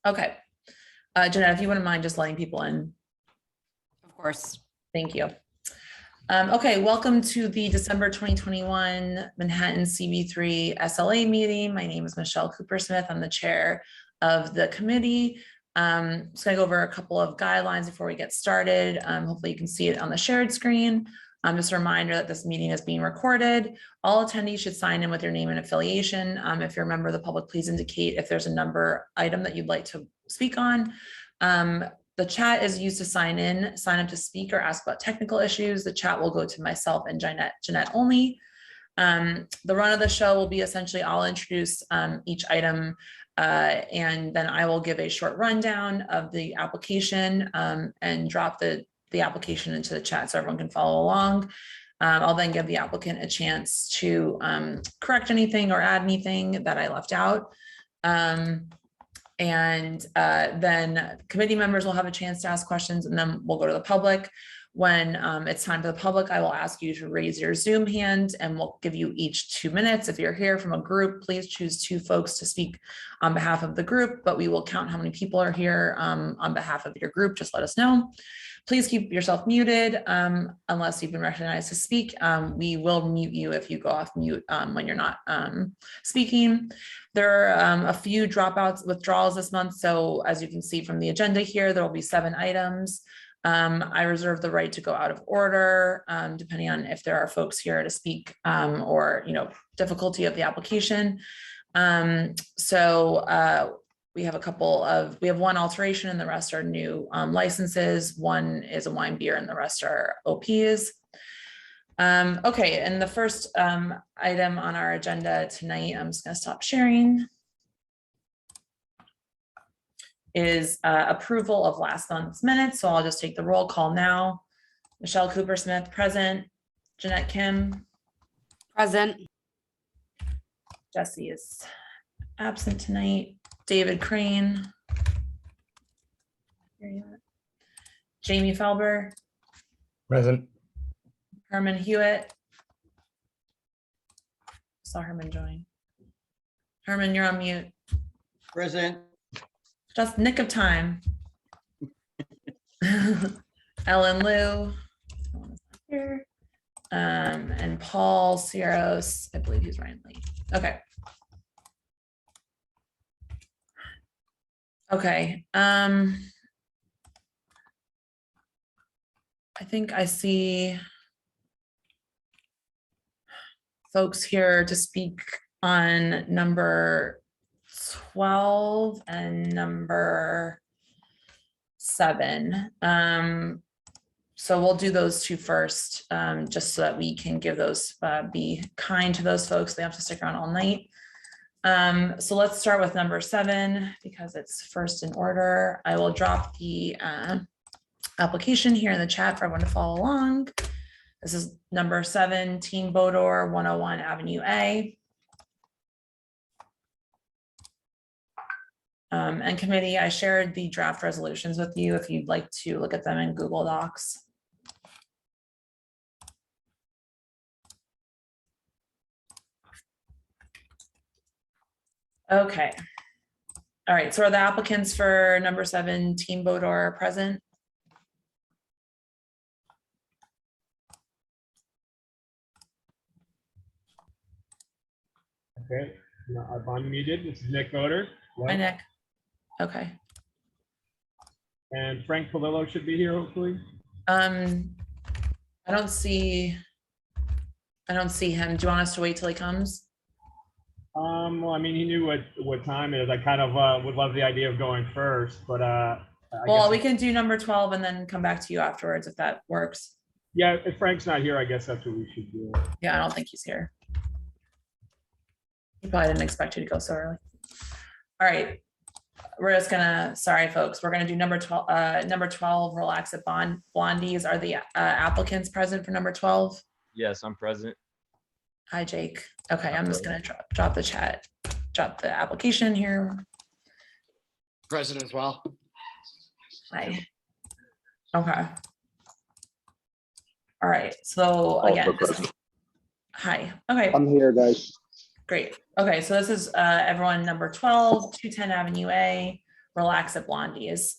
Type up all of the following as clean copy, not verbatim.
Okay. Jeanette, if you wouldn't mind just letting people in. Of course. Thank you. Okay, welcome to the December 2021 Manhattan CB3 SLA meeting. My name is Michelle Cooper-Smith. I'm the chair of the committee. Just gonna go over a couple of guidelines before we get started. Hopefully you can see it on the shared screen. Just a reminder that this meeting is being recorded. All attendees should sign in with your name and affiliation. If you're a member of the public, please indicate if there's a number item that you'd like to speak on. The chat is used to sign up to speak or ask about technical issues. The chat will go to myself and Jeanette only. The run of the show will be essentially I'll introduce each item and then I will give a short rundown of the application and drop the application into the chat so everyone can follow along. I'll then give the applicant a chance to correct anything or add anything that I left out. And then committee members will have a chance to ask questions, and then we'll go to the public. When it's time for the public, I will ask you to raise your Zoom hand and we'll give you each 2 minutes. If you're here from a group, please choose 2 folks to speak on behalf of the group, but we will count how many people are here on behalf of your group. Just let us know. Please keep yourself muted unless you've been recognized to speak. We will mute you if you go off mute when you're not speaking. There are a few withdrawals this month. So as you can see from the agenda here, there will be 7 items. I reserve the right to go out of order depending on if there are folks here to speak or difficulty of the application. We have we have 1 alteration and the rest are new licenses. 1 is a wine beer and the rest are OPs. Okay, and the first item on our agenda tonight, I'm just gonna stop sharing, is approval of last month's minutes. So I'll just take the roll call now. Michelle Cooper-Smith, present. Jeanette Kim. Present. Jesse is absent tonight. David Crane. Jamie Felber. Present. Herman Hewitt. Saw Herman join. Herman, you're on mute. Present. Just nick of time. Ellen Liu. Here. And Paul Cieros. I believe he's Ryan Lee. Okay. Okay. I think I see folks here to speak on number 12 and number 7. So we'll do those 2 first, just so that we can give those, be kind to those folks. They have to stick around all night. So let's start with number 7 because it's first in order. I will drop the application here in the chat for everyone to follow along. This is number 7, Team Bodor, 101 Avenue A. And committee, I shared the draft resolutions with you if you'd like to look at them in Google Docs. Okay. All right, so are the applicants for number 7, Team Bodor, present? Okay, I'm unmuted. This is Nick Bodor. Hi, Nick. Okay. And Frank Polillo should be here, hopefully. I don't see him. Do you want us to wait till he comes? Well, I mean, he knew what time it is. I kind of would love the idea of going first, but well, we can do number 12 and then come back to you afterwards if that works. Yeah, if Frank's not here, I guess that's what we should do. Yeah, I don't think he's here. He probably didn't expect you to go so early. All right, we're just gonna, sorry folks, we're gonna do number 12. Number 12, Relax at Blondie's. Are the applicants present for number 12? Yes, I'm present. Hi, Jake. Okay, I'm just gonna drop the application here. Present as well. Hi. Okay. All right, so again, hi. Okay. I'm here, guys. Great. Okay, so this is everyone number 12, 210 Avenue A, Relax at Blondie's.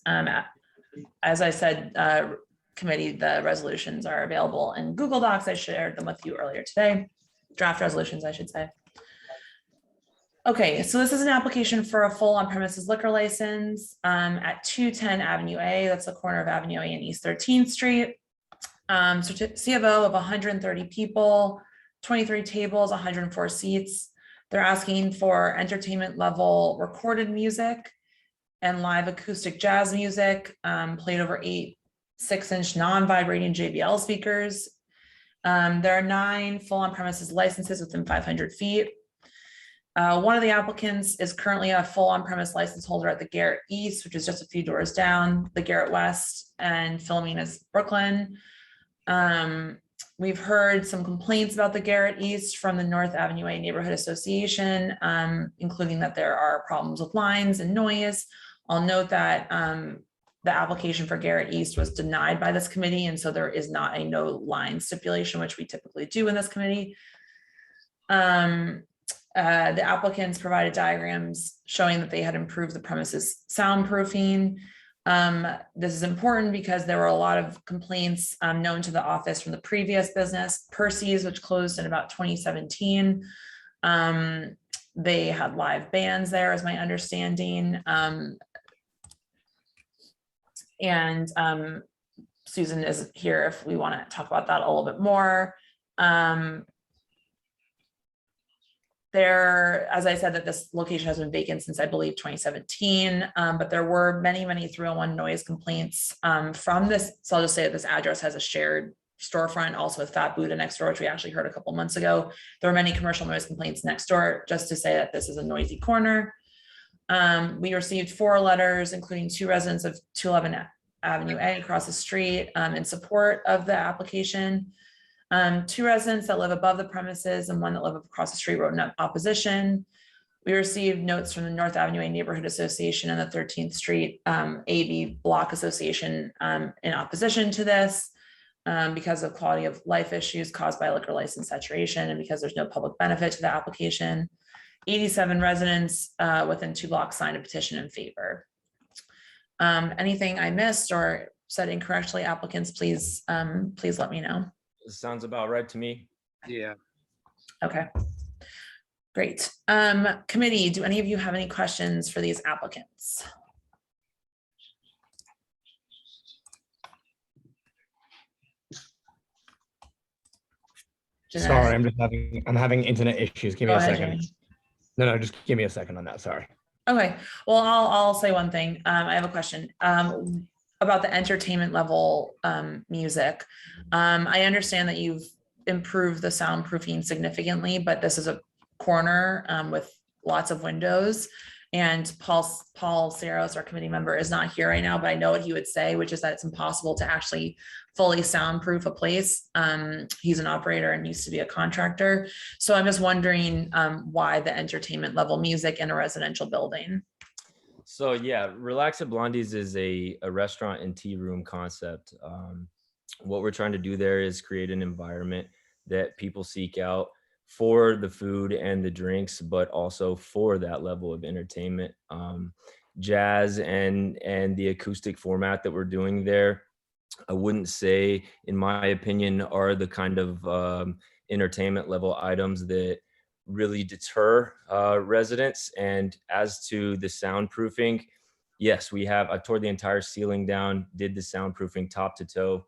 As I said, committee, the resolutions are available in Google Docs. I shared them with you earlier today. Draft resolutions, I should say. Okay, so this is an application for a full on-premises liquor license at 210 Avenue A. That's the corner of Avenue A and East 13th Street. C of O of 130 people, 23 tables, 104 seats. They're asking for entertainment level recorded music and live acoustic jazz music played over 8 6-inch non-vibrating JBL speakers. There are 9 full on-premises licenses within 500 feet. One of the applicants is currently a full on-premise license holder at the Garrett East, which is just a few doors down, the Garrett West, and Philomena's Brooklyn. We've heard some complaints about the Garrett East from the North Avenue A Neighborhood Association, including that there are problems with lines and noise. I'll note that the application for Garrett East was denied by this committee, and so there is not a no line stipulation, which we typically do in this committee. The applicants provided diagrams showing that they had improved the premises soundproofing. This is important because there were a lot of complaints known to the office from the previous business, Percy's, which closed in about 2017. They had live bands there, is my understanding. Susan is here if we want to talk about that a little bit more. There, as I said, that this location has been vacant since I believe 2017, but there were many 301 noise complaints from this. So I'll just say that this address has a shared storefront also with Fat Buddha next door, which we actually heard a couple months ago. There were many commercial noise complaints next door, just to say that this is a noisy corner. We received 4 letters, including 2 residents of 211 Avenue A across the street in support of the application. 2 residents that live above the premises and 1 that live across the street wrote in opposition. We received notes from the North Avenue A Neighborhood Association and the 13th Street AV Block Association in opposition to this because of quality of life issues caused by liquor license saturation and because there's no public benefit to the application. 87 residents within 2 blocks signed a petition in favor. Anything I missed or said incorrectly, applicants, please let me know. Sounds about right to me. Yeah. Okay, great. Committee, do any of you have any questions for these applicants? Jeanette? Sorry, I'm having internet issues. Give me Go a ahead, second. Jamie. No, just give me a second on that. Sorry. Okay, well, I'll say one thing. I have a question about the entertainment level music. I understand that you've improved the soundproofing significantly, but this is a corner with lots of windows. And Paul Saros, our committee member, is not here right now, but I know what he would say, which is that it's impossible to actually fully soundproof a place. He's an operator and used to be a contractor. So I'm just wondering why the entertainment level music in a residential building. So yeah, Relax at Blondie's is a restaurant and tea room concept. What we're trying to do there is create an environment that people seek out for the food and the drinks, but also for that level of entertainment. Jazz and the acoustic format that we're doing there, I wouldn't say, in my opinion, are the kind of entertainment level items that really deter residents. And as to the soundproofing, yes, I tore the entire ceiling down, did the soundproofing top to toe.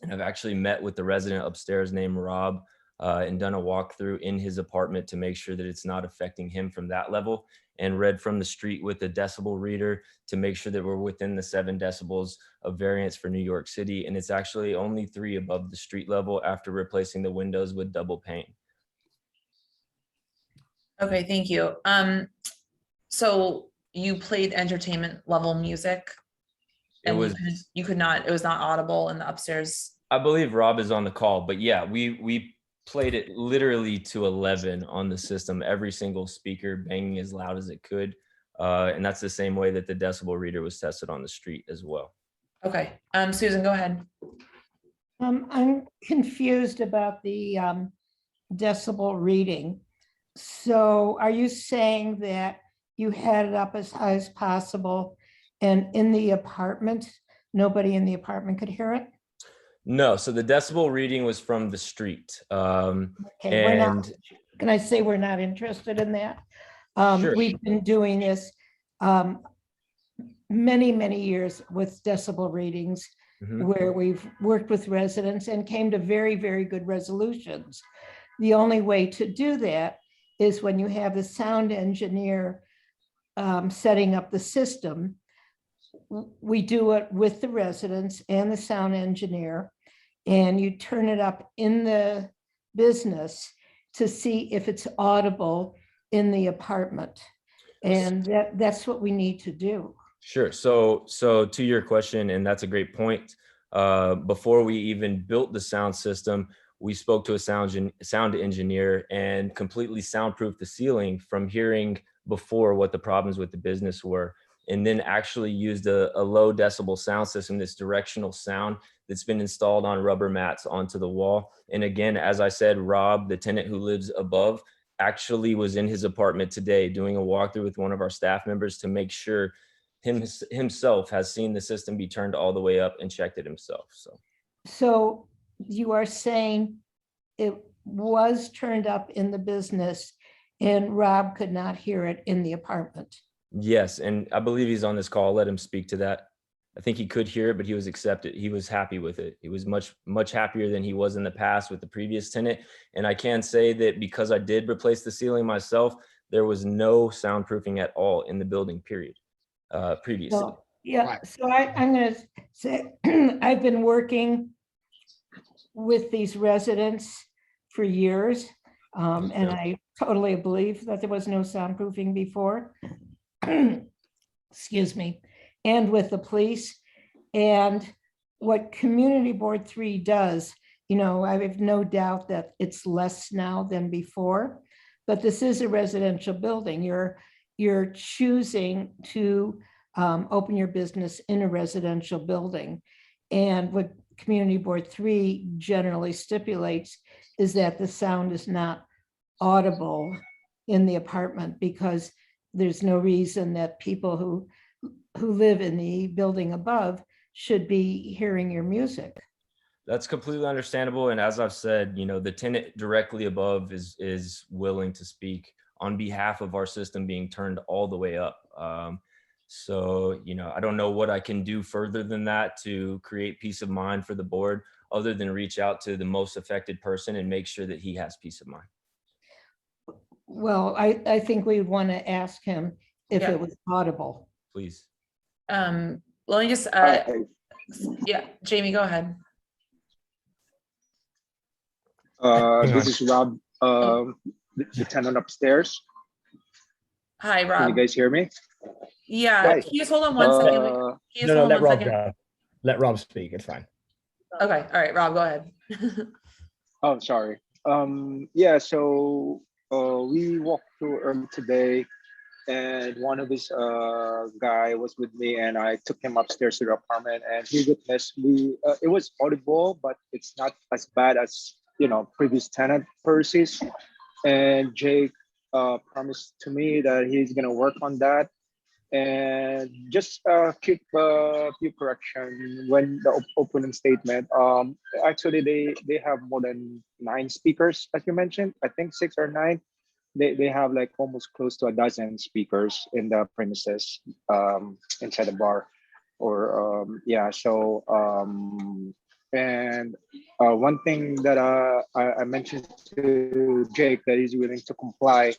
And I've actually met with the resident upstairs named Rob and done a walkthrough in his apartment to make sure that it's not affecting him from that level, and read from the street with a decibel reader to make sure that we're within the 7 decibels of variance for New York City. And it's actually only 3 above the street level after replacing the windows with double pane. Okay, thank you. So you played entertainment level music? And you could not, it was not audible in the upstairs? I believe Rob is on the call, but yeah, we played it literally to 11 on the system, every single speaker banging as loud as it could. And that's the same way that the decibel reader was tested on the street as well. Okay, Susan, go ahead. I'm confused about the decibel reading. So are you saying that you had it up as high as possible And in the apartment, nobody in the apartment could hear it? No, so the decibel reading was from the street. Okay, we're not, And can I say we're not interested in that? Sure. We've been doing this many, many years with decibel readings Mhm. where we've worked with residents and came to very, very good resolutions. The only way to do that is when you have the sound engineer setting up the system. We do it with the residents and the sound engineer, and you turn it up in the business to see if it's audible in the apartment. And that's what we need to do. Sure. So to your question, and that's a great point. Before we even built the sound system, we spoke to a sound engineer and completely soundproofed the ceiling from hearing before what the problems with the business were, and then actually used a low decibel sound system, this directional sound that's been installed on rubber mats onto the wall. And again, as I said, Rob, the tenant who lives above, actually was in his apartment today doing a walkthrough with one of our staff members to make sure himself has seen the system be turned all the way up and checked it himself. So you are saying it was turned up in the business and Rob could not hear it in the apartment? Yes, and I believe he's on this call. I'll let him speak to that. I think he could hear it, but he was accepted. He was happy with it. He was much happier than he was in the past with the previous tenant. And I can say that because I did replace the ceiling myself, there was no soundproofing at all in the building, period, previously. So, yeah, Right. so I'm gonna say, I've been working with these residents for years. And I totally believe that there was no soundproofing before. Excuse me, and with the police. And what Community Board 3 does, I have no doubt that it's less now than before, but this is a residential building. You're choosing to open your business in a residential building. And what Community Board 3 generally stipulates is that the sound is not audible in the apartment, because there's no reason that people who live in the building above should be hearing your music. That's completely understandable. And as I've said, the tenant directly above is willing to speak on behalf of our system being turned all the way up. So, I don't know what I can do further than that to create peace of mind for the board, other than reach out to the most affected person and make sure that he has peace of mind. Well, I think we want to ask him if Yeah. it was audible. Please. Let me just, yeah, Jamie, go ahead. This is Rob, the tenant upstairs. Hi, Can Rob. you guys hear me? Yeah, Hi. can you just hold on one second? Uh, Can you just No, hold on let one Rob second? go. Let Rob speak. It's fine. Okay, all right, Rob, go ahead. Oh, sorry. Yeah, so we walked through today, and one of his guy was with me, and I took him upstairs to the apartment, and he witnessed it was audible, but it's not as bad as previous tenant Percy's. And Jake promised to me that he's gonna work on that. And just keep a few correction when the opening statement. Actually, they have more than 9 speakers, as you mentioned. I think 6 or 9. They have like almost close to a dozen speakers in the premises, inside the bar, or yeah. So and one thing that I mentioned to Jake that he's willing to comply.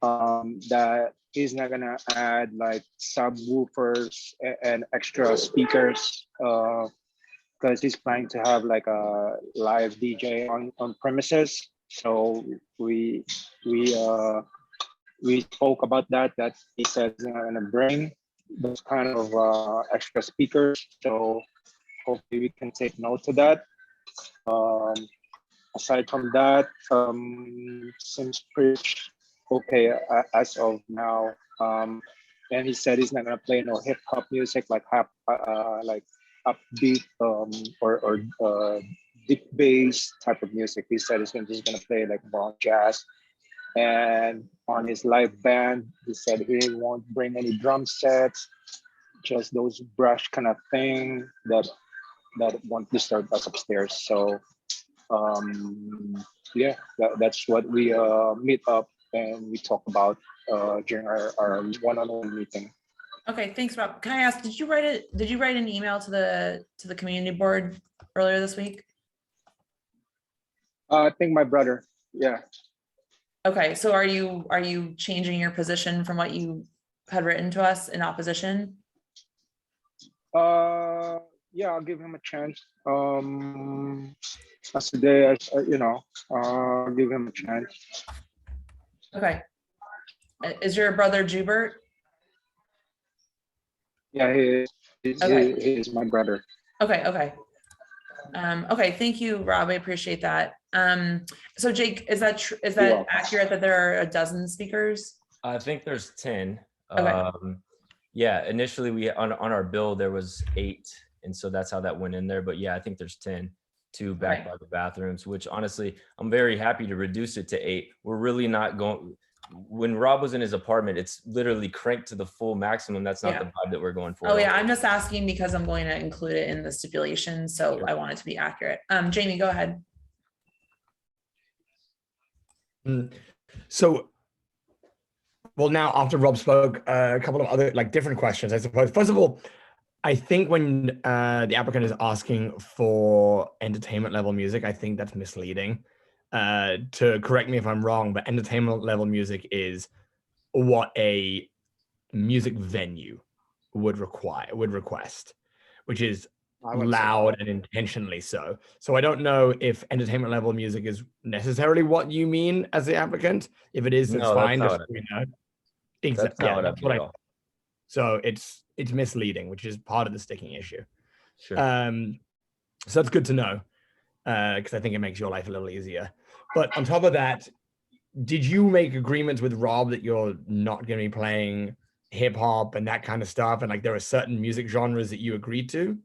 That he's not gonna add like subwoofers and extra speakers, because he's planning to have like a live DJ on premises. So we spoke about that he says he's not gonna bring those kind of extra speakers. So hopefully we can take note of that. Aside from that, seems pretty okay as of now. And he said he's not gonna play no hip hop music like upbeat or deep bass type of music. He said he's just gonna play like more jazz. And on his live band, he said he won't bring any drum sets, just those brush kind of thing that won't disturb us upstairs. So yeah, that's what we meet up and we talk about during our one-on-one meeting. Okay, thanks, Rob. Can I ask, did you write an email to the community board earlier this week? I think my brother, yeah. Okay, so are you changing your position from what you had written to us in opposition? Yeah, I'll give him a chance. As today, I'll give him a chance. Okay. Is your brother Jubert? Yeah, he Okay. is my brother. Okay, okay. Okay, thank you, Rob. I appreciate that. So Jake, is that welcome. accurate that there are a dozen speakers? I think there's 10. Okay. Yeah, initially we on our bill there was 8, and so that's how that went in there. But yeah, I think there's 10, 2 back Okay. by the bathrooms, which honestly I'm very happy to reduce it to 8. We're really not going. When Rob was in his apartment, it's literally cranked to the full maximum. That's not Yeah. the vibe that we're going for. Oh yeah, I'm just asking because I'm going to include it in the stipulation, so Sure. I want it to be accurate. Jamie, go ahead. So, well, now after Rob spoke, a couple of other different questions, I suppose. First of all, I think when the applicant is asking for entertainment level music, I think that's misleading. To correct me if I'm wrong, but entertainment level music is what a music venue would request, which is loud and intentionally so. So I don't know if entertainment level music is necessarily what you mean as the applicant. If it is, it's No, fine. that's Just not so it. you know. That's not what I mean at all. So it's misleading, which is part of the sticking issue. Sure. So that's good to know, because I think it makes your life a little easier. But on top of that, did you make agreements with Rob that you're not going to be playing hip hop and that kind of stuff? And there are certain music genres that you agreed to?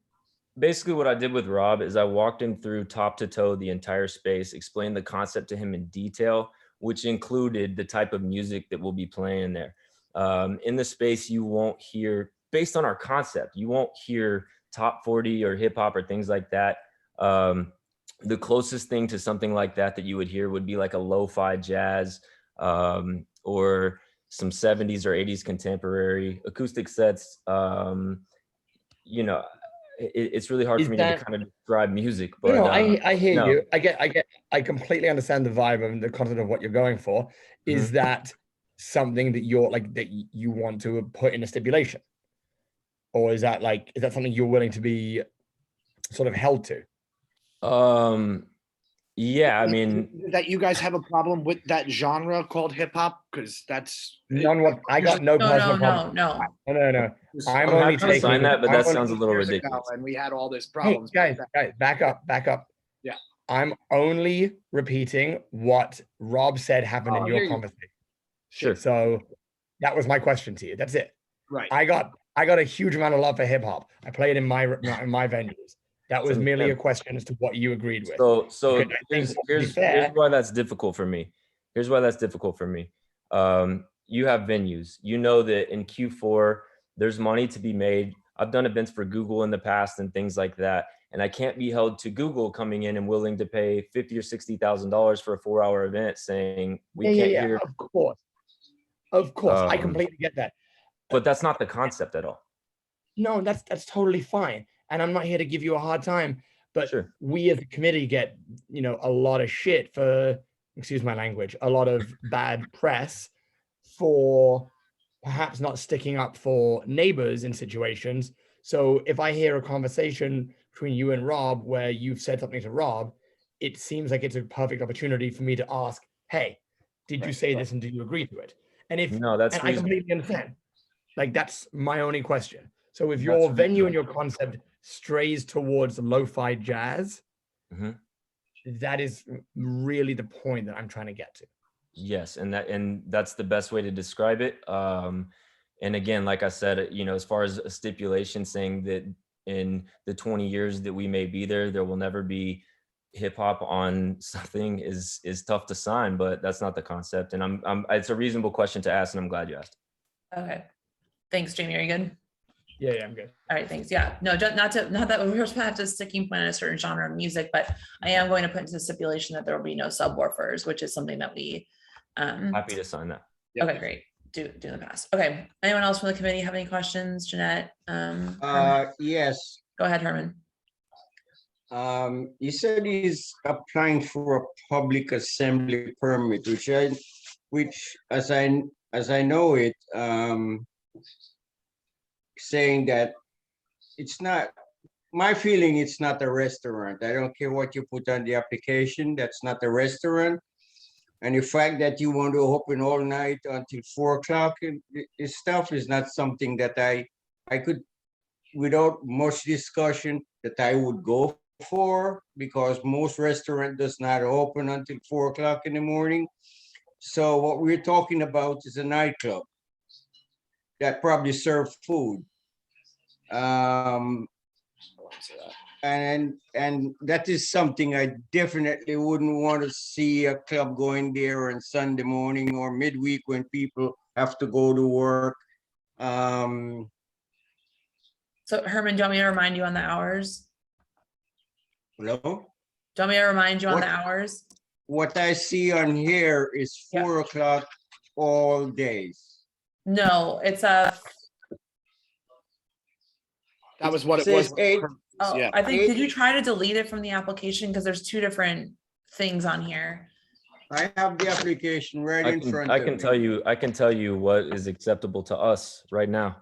Basically what I did with Rob is I walked him through top to toe the entire space, explained the concept to him in detail, which included the type of music that we'll be playing in there. In the space, you won't hear, based on our concept, you won't hear top 40 or hip hop or things like that. The closest thing to something like that you would hear would be like a lo-fi jazz, or some 70s or 80s contemporary acoustic sets. It's really hard for me to kind of describe music, but I hear you. I completely understand the vibe and the content of what you're going for. Is that something that you're that you want to put in a stipulation, or is that something you're willing to be sort of held to? Yeah, I mean, that you guys have a problem with that genre called hip hop, because that's I got no personal problem. No. No. I'm I'm only happy to taking. sign that, but that I'm sounds a little years ago, ridiculous. and we had all this Hey, problems. guys, back up. Yeah. I'm only repeating what Rob said happened in your conversation. Sure. So that was my question to you. That's it. Right. I got a huge amount of love for hip hop. I played in my venues. That was merely a question as to what you agreed with. So Okay, here's why that's difficult for me. You have venues. You know that in Q4 there's money to be made. I've done events for Google in the past and things like that, and I can't be held to Google coming in and willing to pay $50,000 or $60,000 for a 4-hour event, saying we can't hear. Of course, I completely get that. But that's not the concept at all. No, that's totally fine. And I'm not here to give you a hard time, but Sure. We as a committee get, a lot of shit for, excuse my language, a lot of bad press for perhaps not sticking up for neighbors in situations. So if I hear a conversation between you and Rob where you've said something to Rob, it seems like it's a perfect opportunity for me to ask, hey, did you say this and did you agree to it? And I completely understand. That's my only question. So if your venue and your concept strays towards lo-fi jazz, that is really the point that I'm trying to get to. Yes, and that's the best way to describe it. And again, like I said, as far as a stipulation saying that in the 20 years that we may be there will never be hip hop on something is tough to sign, but that's not the concept. And it's a reasonable question to ask, and I'm glad you asked. Okay. Thanks, Jamie. Are you good? Yeah, I'm good. All right, thanks. Yeah, no, not that we were supposed to have to sticking point on a certain genre of music, but I am going to put into stipulation that there will be no subwoofers, which is something that we, Happy to sign that. Yep. okay, great. Do in the past. Okay. Anyone else from the committee have any questions? Jeanette? Herman? Yes, Go ahead, Herman. you said he's applying for a public assembly permit, which as I know it, saying that it's not, my feeling, it's not a restaurant. I don't care what you put on the application, that's not a restaurant. And the fact that you want to open all night until 4 o'clock, this stuff is not something that I could, without much discussion, that I would go for, because most restaurant does not open until 4 o'clock in the morning. So what we're talking about is a nightclub that probably serve food. And that is something I definitely wouldn't want to see a club going there on Sunday morning or midweek when people have to go to work. So Herman, do you want me to remind you on the hours? Hello? Do you want me to remind you on the What? hours? What I see on here is 4 o'clock all days. No, it's That was what it Says was. 8. oh, Yeah. I think, did you try to delete it from the application? Because there's two different things on here. I have the application right in front I of can me. tell you what is acceptable to us right now.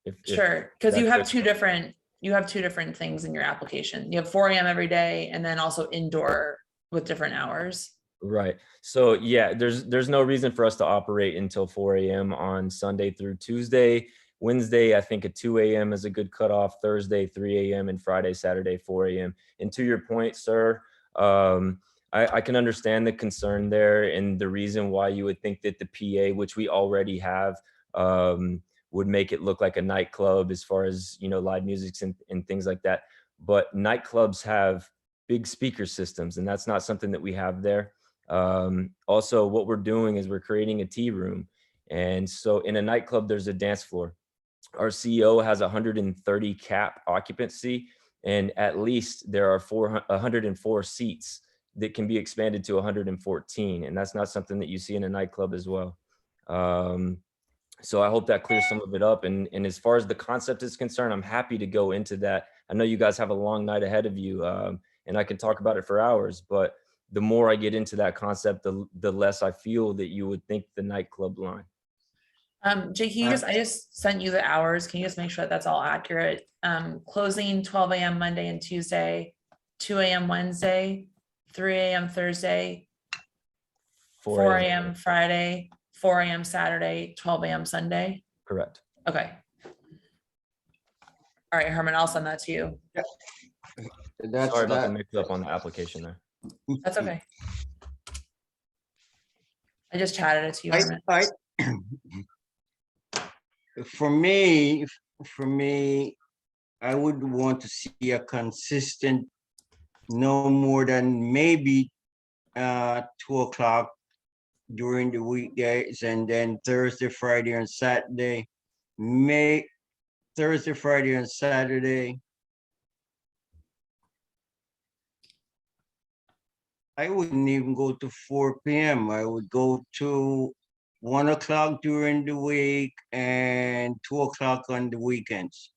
If Sure, because you that's have good. two different things in your application. You have 4 AM every day and then also indoor with different hours. Right. So yeah, there's no reason for us to operate until 4 AM on Sunday through Tuesday. Wednesday, I think at 2 AM is a good cutoff. Thursday, 3 AM, and Friday, Saturday, 4 AM. And to your point, sir, I can understand the concern there and the reason why you would think that the PA, which we already have, would make it look like a nightclub as far as, live music and things like that. But nightclubs have big speaker systems, and that's not something that we have there. Also, what we're doing is we're creating a tea room. And so in a nightclub, there's a dance floor. Our CEO has 130 cap occupancy, and at least there are 104 seats that can be expanded to 114. And that's not something that you see in a nightclub as well. So I hope that clears some of it up. And as far as the concept is concerned, I'm happy to go into that. I know you guys have a long night ahead of you, and I can talk about it for hours, but the more I get into that concept, the less I feel that you would think the nightclub line. Jake, I just sent you the hours. Can you just make sure that that's all accurate? Closing 12 AM Monday and Tuesday, 2 AM Wednesday, 3 AM Thursday, 4 AM Friday, 4 AM Saturday, 12 AM Sunday. Correct. Okay. All right, Herman, I'll send that to you. That's Sorry about the that. mix up on the application there. That's okay. I just chatted it to you, Herman. For me, I would want to see a consistent, no more than maybe 2 o'clock during the weekdays, and then Thursday, Friday, and Saturday. Thursday, Friday, and Saturday. I wouldn't even go to 4 PM. I would go to 1 o'clock during the week and 2 o'clock on the weekends.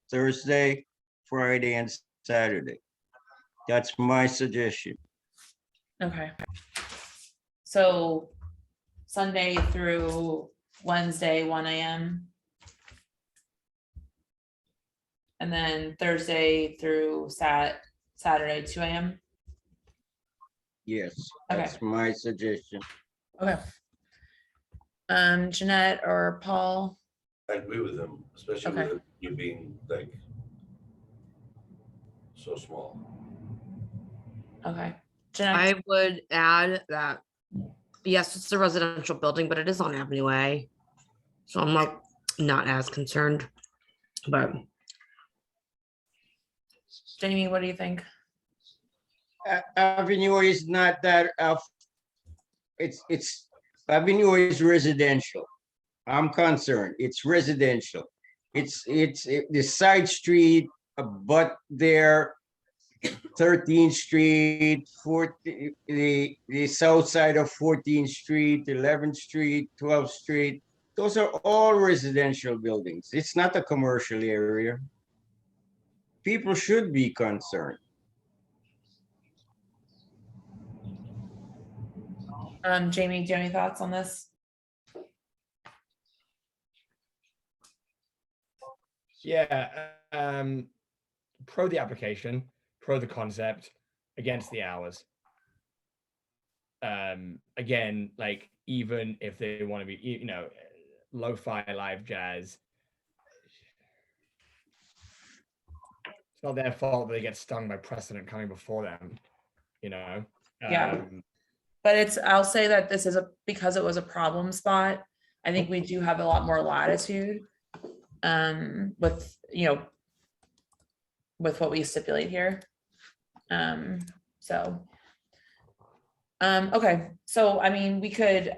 Thursday, Friday, and Saturday. That's my suggestion. Okay. So Sunday through Wednesday, 1 AM. And then Thursday through Saturday, 2 AM. Yes, Okay. that's my suggestion. Okay. Jeanette or Paul? I agree with him, especially Okay. with you being like so small. Okay. Jeanette, I would add that, yes, it's a residential building, but it is on Avenue A. So I'm not as concerned, but Jamie, what do you think? Avenue is not that, it's Avenue is residential. I'm concerned, it's residential. It's the side street, but there, 13th Street, the south side of 14th Street, 11th Street, 12th Street. Those are all residential buildings. It's not a commercial area. People should be concerned. Jamie, do you have any thoughts on this? Yeah, pro the application, pro the concept, against the hours. Again, like even if they want to be, you know, lo-fi live jazz, it's not their fault that they get stung by precedent coming before them, you know. Yeah. But I'll say that this is because it was a problem spot. I think we do have a lot more latitude with, you know, with what we stipulate here. Okay, so I mean, we could,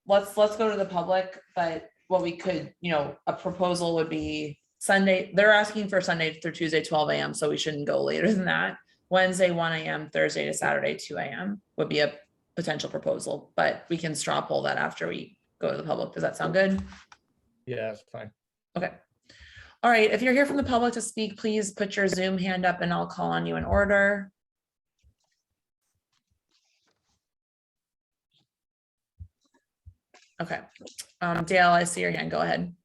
let's go to the public, but what we could, you know, a proposal would be Sunday, they're asking for Sunday through Tuesday, 12 a.m. So we shouldn't go later than that. Wednesday, 1 a.m., Thursday to Saturday, 2 a.m. would be a potential proposal, but we can straw poll that after we go to the public. Does that sound good? Yeah, that's fine. Okay. All right, if you're here from the public to speak, please put your Zoom hand up and I'll call on you in order. Okay, Dale, I see your hand, go ahead.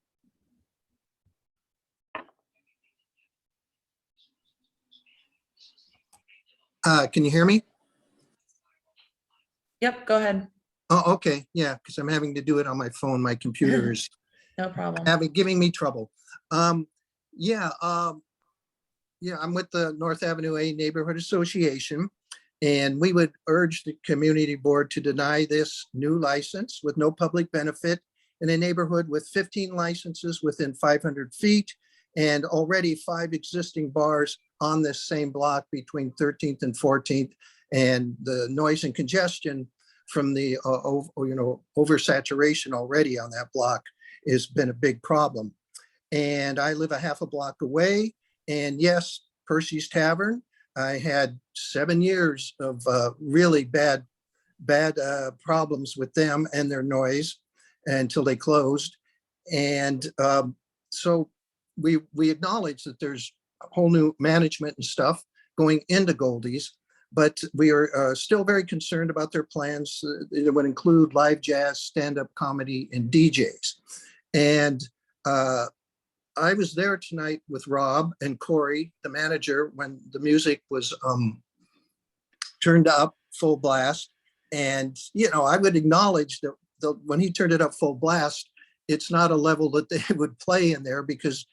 Can you hear me? Yep, go ahead. Oh, okay. Yeah, because I'm having to do it on my phone. My computer is No problem. giving me trouble. Yeah, I'm with the North Avenue A Neighborhood Association, and we would urge the community board to deny this new license with no public benefit in a neighborhood with 15 licenses within 500 feet and already 5 existing bars on this same block between 13th and 14th. And the noise and congestion from the oversaturation already on that block has been a big problem. And I live a half a block away. And yes, Percy's Tavern, I had 7 years of really bad problems with them and their noise until they closed. And so we acknowledge that there's a whole new management and stuff going into Goldie's, but we are still very concerned about their plans. It would include live jazz, stand-up comedy, and DJs. And I was there tonight with Rob and Corey, the manager, when the music was turned up full blast. And, you know, I would acknowledge that when he turned it up full blast, it's not a level that they would play in there because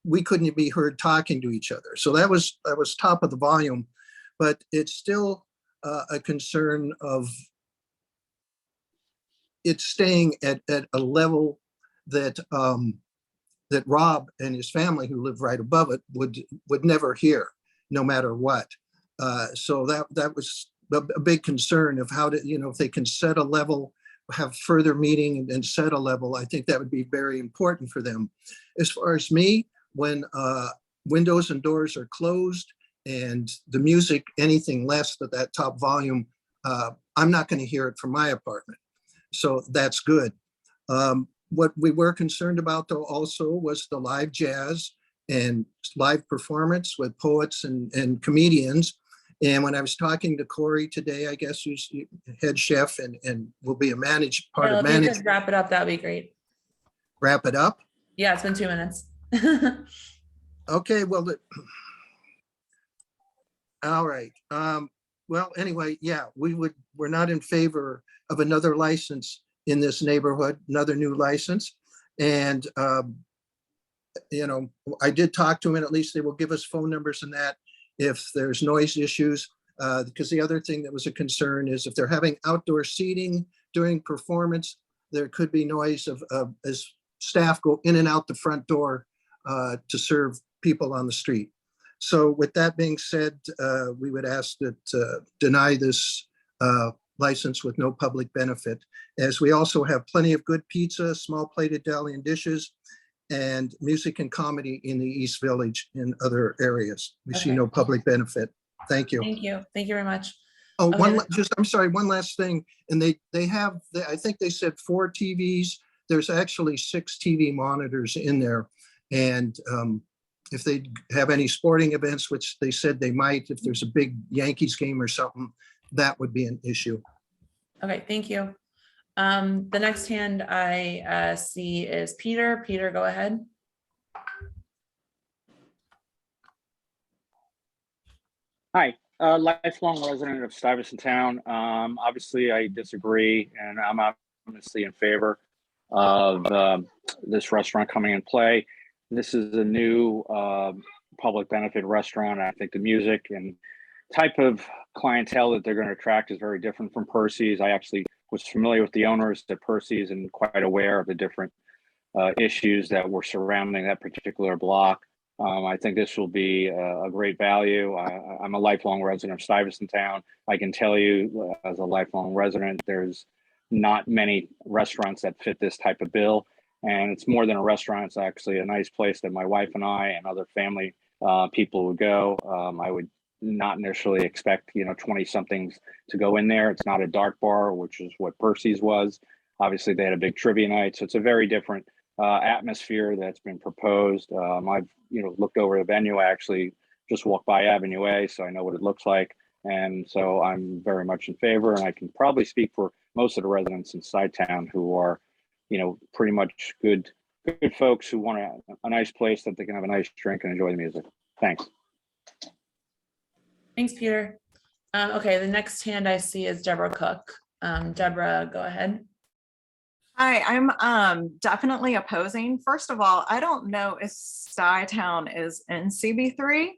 we couldn't be heard talking to each other. So that was top of the volume, but it's still a concern of it staying at a level that that Rob and his family, who live right above it, would never hear, no matter what. So that was a big concern of how to, you know, if they can set a level, have further meeting and set a level. I think that would be very important for them. As far as me, when windows and doors are closed and the music, anything less than that top volume, I'm not going to hear it from my apartment. So that's good. What we were concerned about, though, also was the live jazz and live performance with poets and comedians. And when I was talking to Corey today, I guess who's head chef and will be a managed part of management. Just wrap it up, that'd be great. Wrap it up? Yeah, it's been 2 minutes. Okay, well, all right. Well, anyway, yeah, we're not in favor of another license in this neighborhood, another new license. And, you know, I did talk to him, and at least they will give us phone numbers and that if there's noise issues, because the other thing that was a concern is if they're having outdoor seating during performance, there could be noise as staff go in and out the front door to serve people on the street. So with that being said, we would ask that deny this license with no public benefit, as we also have plenty of good pizza, small plated deli and dishes, and music and comedy in the East Village and other areas. We see Okay. no public benefit. Thank you. Thank you. Thank you very much. Oh, Okay. I'm sorry, one last thing. And they have, I think they said 4 TVs. There's actually 6 TV monitors in there. And if they have any sporting events, which they said they might, if there's a big Yankees game or something, that would be an issue. Okay, thank you. The next hand I see is Peter. Peter, go ahead. Hi, lifelong resident of Stuyvesant Town. Obviously, I disagree, and I'm obviously in favor of this restaurant coming in play. This is a new public benefit restaurant. I think the music and type of clientele that they're going to attract is very different from Percy's. I actually was familiar with the owners at Percy's and quite aware of the different issues that were surrounding that particular block. I think this will be a great value. I'm a lifelong resident of Stuyvesant Town. I can tell you as a lifelong resident, there's not many restaurants that fit this type of bill. And it's more than a restaurant. It's actually a nice place that my wife and I and other family people would go. I would not initially expect, 20 somethings to go in there. It's not a dark bar, which is what Percy's was. Obviously they had a big trivia night. So it's a very different atmosphere that's been proposed. I've, looked over the venue. I actually just walked by Avenue A, so I know what it looks like. And so I'm very much in favor, and I can probably speak for most of the residents in Sidetown who are, pretty much good folks who want a nice place that they can have a nice drink and enjoy the music. Thanks. Thanks, Peter. Okay, the next hand I see is Deborah Cook. Deborah, go ahead. Hi, I'm definitely opposing. First of all, I don't know if Stuytown is in CB3,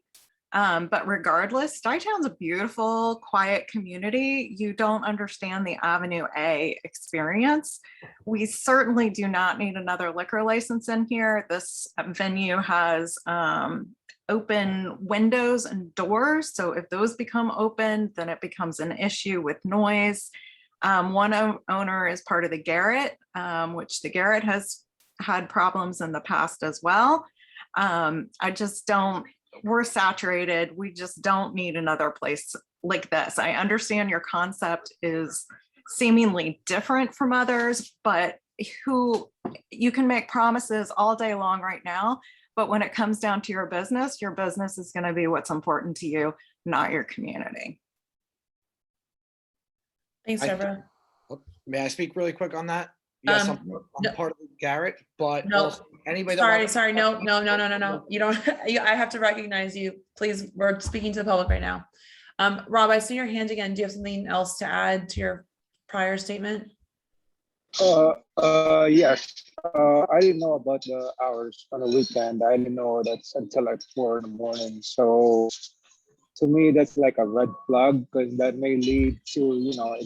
but regardless, Stuytown's a beautiful, quiet community. You don't understand the Avenue A experience. We certainly do not need another liquor license in here. This venue has open windows and doors. So if those become open, then it becomes an issue with noise. One owner is part of the Garrett, which the Garrett has had problems in the past as well. I just don't, we're saturated. We just don't need another place like this. I understand your concept is seemingly different from others, but you can make promises all day long right now. But when it comes down to your business is going to be what's important to you, not your community. Thanks, Deborah. May I speak really quick on that? Yes, I'm no. part of the Garrett, but No. also anybody that Sorry, wants- sorry, no. You don't, I have to recognize you. Please, we're speaking to the public right now. Rob, I see your hand again. Do you have something else to add to your prior statement? Yes. I didn't know about the hours on the weekend. I didn't know that's until like 4 in the morning. So to me, that's like a red flag because that may lead to,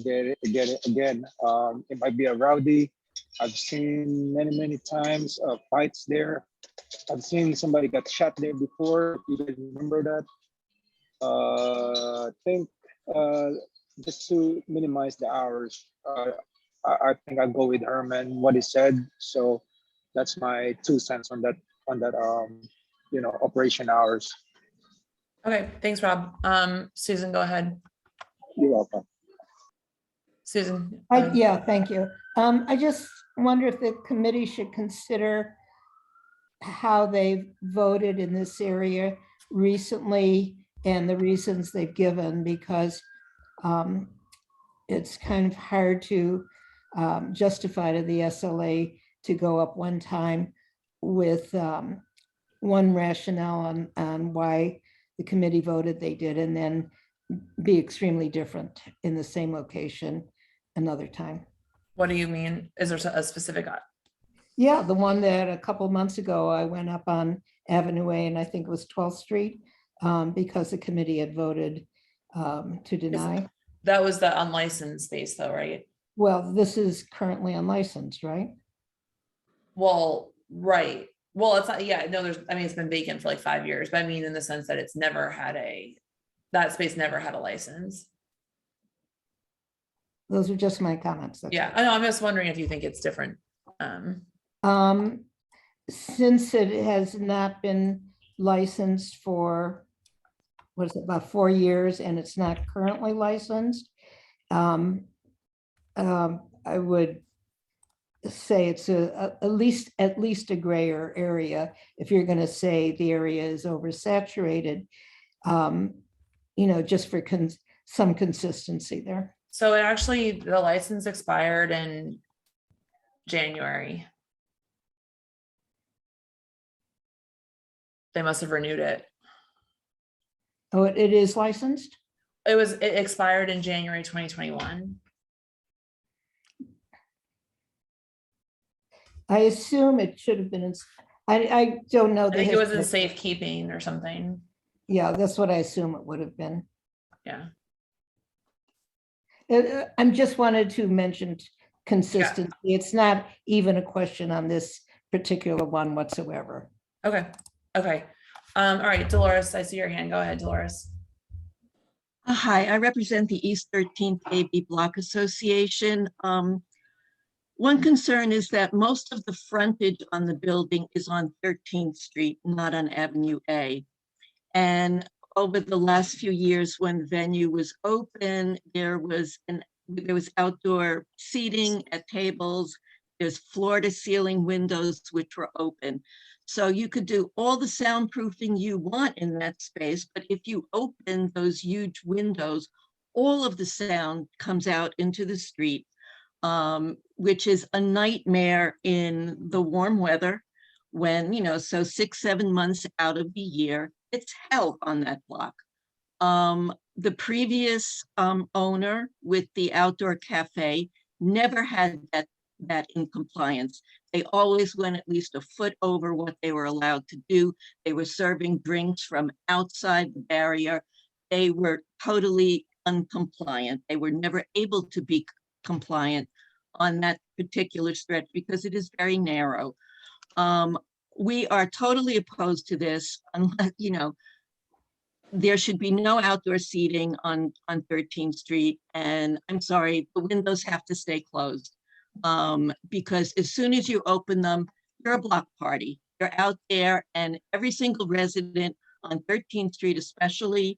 again, it might be a rowdy. I've seen many times fights there. I've seen somebody got shot there before. You guys remember that? I think just to minimize the hours, I think I'll go with Herman, what he said. So that's my 2 cents on that, operation hours. Okay, thanks, Rob. Susan, go ahead. You're welcome. Susan. Yeah, thank you. I just wonder if the committee should consider how they've voted in this area recently and the reasons they've given, because it's kind of hard to justify to the SLA to go up one time with one rationale on why the committee voted they did, and then be extremely different in the same location another time. What do you mean? Is there a specific? Yeah, the one that a couple months ago I went up on Avenue A, and I think it was 12th Street, because the committee had voted to deny. That was the unlicensed space though, right? Well, this is currently unlicensed, right? Well, right. Well, it's not, yeah, no, it's been vacant for like 5 years, but I mean, in the sense that it's never had that space never had a license. Those are just my comments. Yeah, I know. I'm just wondering if you think it's different. since it has not been licensed for, what is it, about 4 years, and it's not currently licensed, I would say it's at least a grayer area. If you're going to say the area is oversaturated, just for some consistency there. So it actually, the license expired in January. They must have renewed it. Oh, it is licensed? It expired in January 2021. I assume it should have been, I don't know. I the think it was in history. safekeeping or something. Yeah, that's what I assume it would have been. Yeah. I just wanted to mention consistency. It's not even a question on this particular one whatsoever. Okay. Okay. All right, Dolores, I see your hand. Go ahead, Dolores. Hi, I represent the East 13th AB Block Association. One concern is that most of the frontage on the building is on 13th Street, not on Avenue A. And over the last few years, when the venue was open, there was outdoor seating at tables. There's floor to ceiling windows which were open. So you could do all the soundproofing you want in that space, but if you open those huge windows, all of the sound comes out into the street, which is a nightmare in the warm weather when, so 6-7 months out of the year, it's hell on that block. The previous owner with the outdoor cafe never had that in compliance. They always went at least a foot over what they were allowed to do. They were serving drinks from outside the barrier. They were totally uncompliant. They were never able to be compliant on that particular stretch because it is very narrow. We are totally opposed to this, unless, there should be no outdoor seating on 13th Street. And I'm sorry, the windows have to stay closed. Because as soon as you open them, you're a block party. You're out there, and every single resident on 13th Street, especially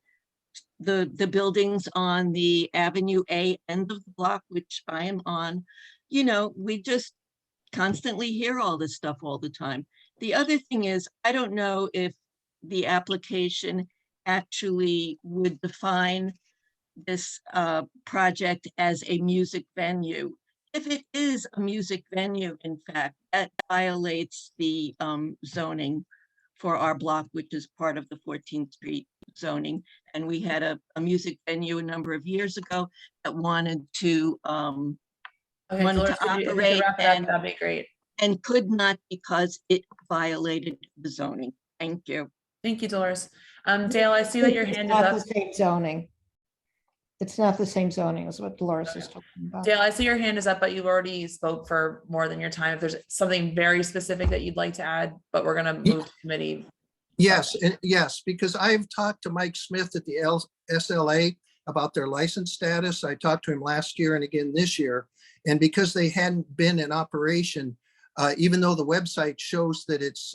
the buildings on the Avenue A end of the block, which I am on, we just constantly hear all this stuff all the time. The other thing is, I don't know if the application actually would define this project as a music venue. If it is a music venue, in fact, that violates the zoning for our block, which is part of the 14th Street zoning. And we had a music venue a number of years ago that wanted to operate, that'd be great. And could not because it violated the zoning. Thank you. Thank you, Dolores. Dale, I see that your hand is It's not up. the same zoning. It's not the same zoning as what Dolores is talking about. Dale, I see your hand is up, but you've already spoke for more than your time. If there's something very specific that you'd like to add, but we're gonna move to committee. Yes, yes, because I've talked to Mike Smith at the SLA about their license status. I talked to him last year and again this year. And because they hadn't been in operation, even though the website shows that it's,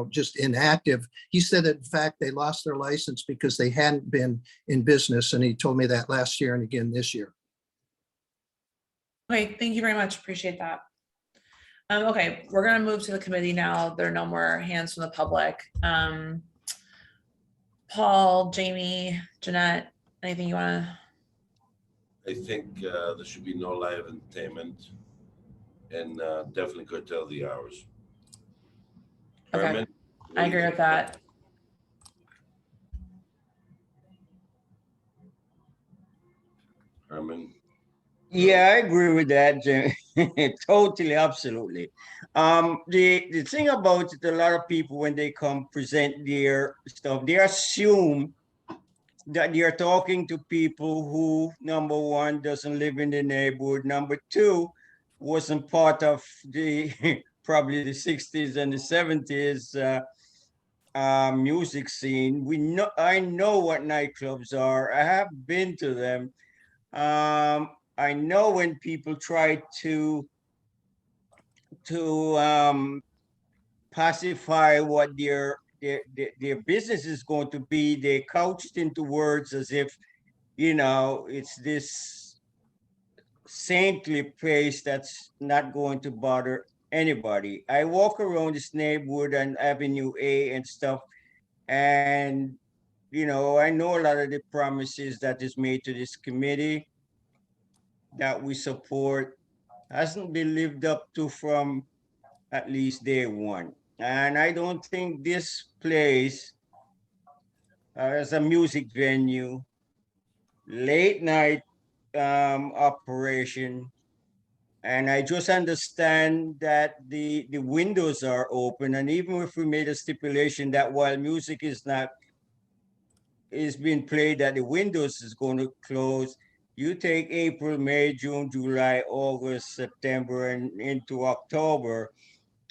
just inactive, he said that in fact, they lost their license because they hadn't been in business. And he told me that last year and again this year. Okay, thank you very much. Appreciate that. Okay, we're gonna move to the committee now. There are no more hands from the public. Paul, Jamie, Jeanette, anything you wanna? I think there should be no live entertainment and definitely curtail the hours. Okay, Herman, I agree with that. Herman, Yeah, I agree with that, Jim. Totally, absolutely. The thing about it, a lot of people, when they come present their stuff, they assume that you're talking to people who, number one, doesn't live in the neighborhood, number two, wasn't part of the probably the 60s and the 70s music scene. I know what nightclubs are. I have been to them. I know when people try to pacify what their business is going to be. They couched into words as if, it's this saintly place that's not going to bother anybody. I walk around this neighborhood and Avenue A and stuff, and I know a lot of the promises that is made to this committee that we support hasn't been lived up to from at least day one. And I don't think this place as a music venue, late night operation, and I just understand that the windows are open, and even if we made a stipulation that while music is being played, that the windows is going to close. You take April, May, June, July, August, September, and into October,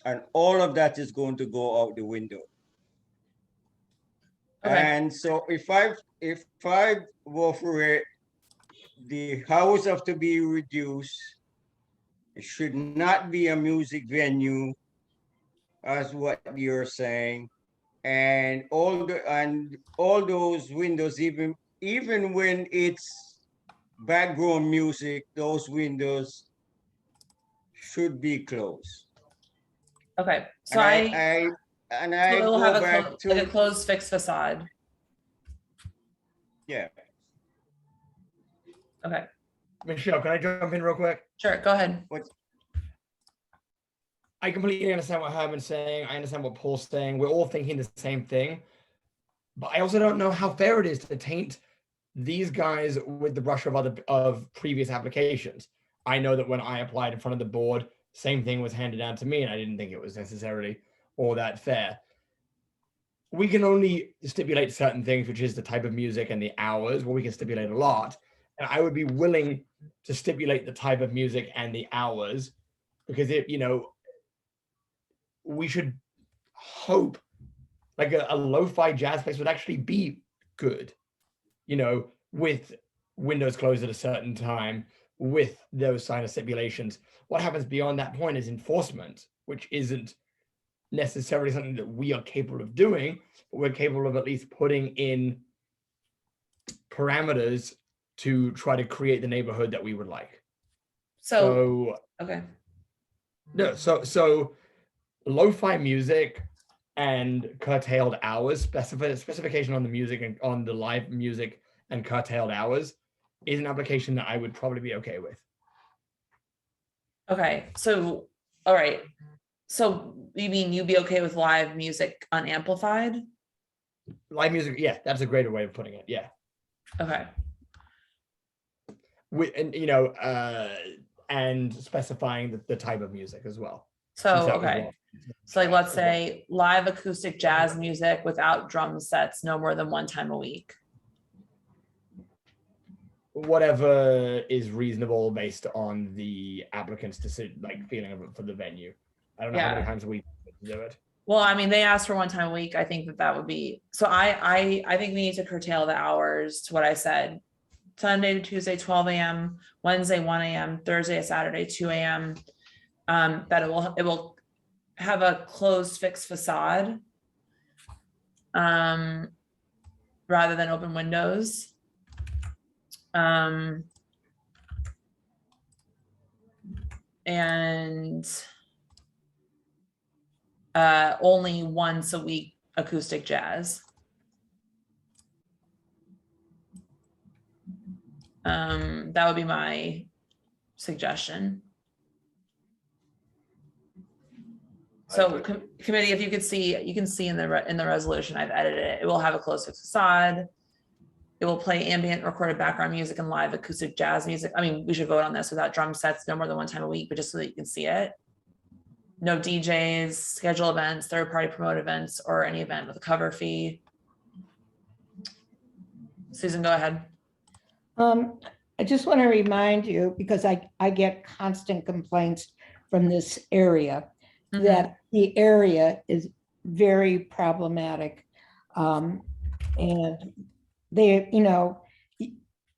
and all of that is going to go out the window. Okay. And so if I vote for it, the hours have to be reduced. It should not be a music venue, as what you're saying. And all those windows, even when it's background music, those windows should be closed. Okay, so I so it'll go have back to, like a closed fixed facade. yeah. Okay, Michelle, can I jump in real quick? sure, go ahead. I completely understand what Herman's saying. I understand what Paul's saying. We're all thinking the same thing. But I also don't know how fair it is to taint these guys with the brush of previous applications. I know that when I applied in front of the board, same thing was handed down to me, and I didn't think it was necessarily all that fair. We can only stipulate certain things, which is the type of music and the hours. Well, we can stipulate a lot. And I would be willing to stipulate the type of music and the hours, because we should hope like a lo-fi jazz place would actually be good, with windows closed at a certain time, with those kind of stipulations. What happens beyond that point is enforcement, which isn't necessarily something that we are capable of doing, but we're capable of at least putting in parameters to try to create the neighborhood that we would like. So okay. No, so lo-fi music and curtailed hours, specification on the music and on the live music and curtailed hours is an application that I would probably be okay with. Okay, so all right. So you mean you'd be okay with live music unamplified? Live music, yeah, that's a greater way of putting it. Yeah. Okay. And specifying the type of music as well. So okay. So like let's say live acoustic jazz music without drum sets no more than one time a week. Whatever is reasonable based on the applicant's feeling of it for the venue. I don't know how many times a week to do it. Well, I mean, they asked for one time a week. I think that would be, so I think we need to curtail the hours to what I said. Sunday to Tuesday, 12 a.m., Wednesday, 1 a.m., Thursday to Saturday, 2 a.m. That it will have a closed fixed facade rather than open windows. And only once a week acoustic jazz. That would be my suggestion. So committee, if you could see, you can see in the resolution, I've edited it. It will have a closed facade. It will play ambient recorded background music and live acoustic jazz music. I mean, we should vote on this without drum sets, no more than one time a week, but just so that you can see it. No DJs, schedule events, third-party promote events, or any event with a cover fee. Susan, go ahead. I just want to remind you, because I get constant complaints from this area, that the area is very problematic. And they,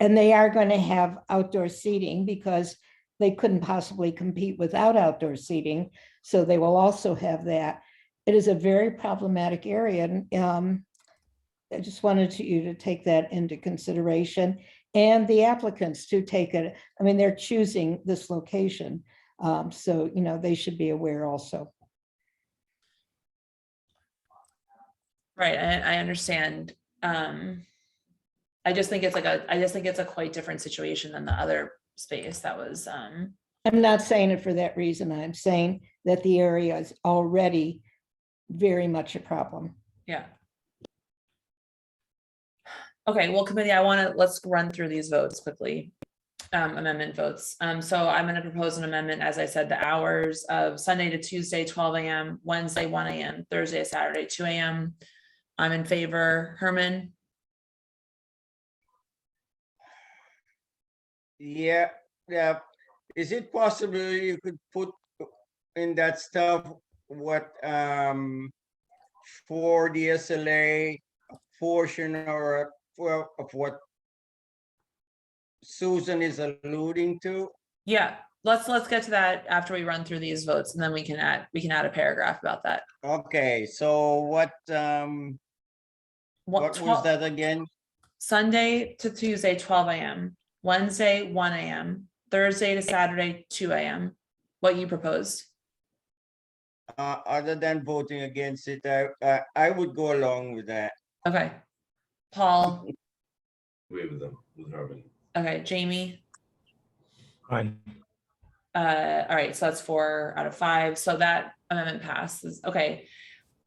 and they are going to have outdoor seating because they couldn't possibly compete without outdoor seating. So they will also have that. it is a very problematic area. And I just wanted you to take that into consideration, and the applicants to take it. I mean, they're choosing this location. So, you know, they should be aware also. Right, I understand. I just think it's a quite different situation than the other space that was. I'm not saying it for that reason. I'm saying that the area is already very much a problem. Yeah. Okay, well, committee, let's run through these votes quickly. Amendment votes. So I'm going to propose an amendment, as I said, the hours of Sunday to Tuesday, 12 a.m., Wednesday, 1 a.m., Thursday, Saturday, 2 a.m. I'm in favor. Herman? Yeah, yeah. Is it possible you could put in that stuff what for the SLA portion or of what Susan is alluding to? Yeah, let's get to that after we run through these votes, and then we can add a paragraph about that. Okay, so what was that again? Sunday to Tuesday, 12 a.m., Wednesday, 1 a.m., Thursday to Saturday, 2 a.m. What you proposed? Other than voting against it, I would go along with that. Okay. Paul? Agree with them, with Herman. Okay, Jamie? Fine. All right, so that's 4 out of 5. So that amendment passes. Okay.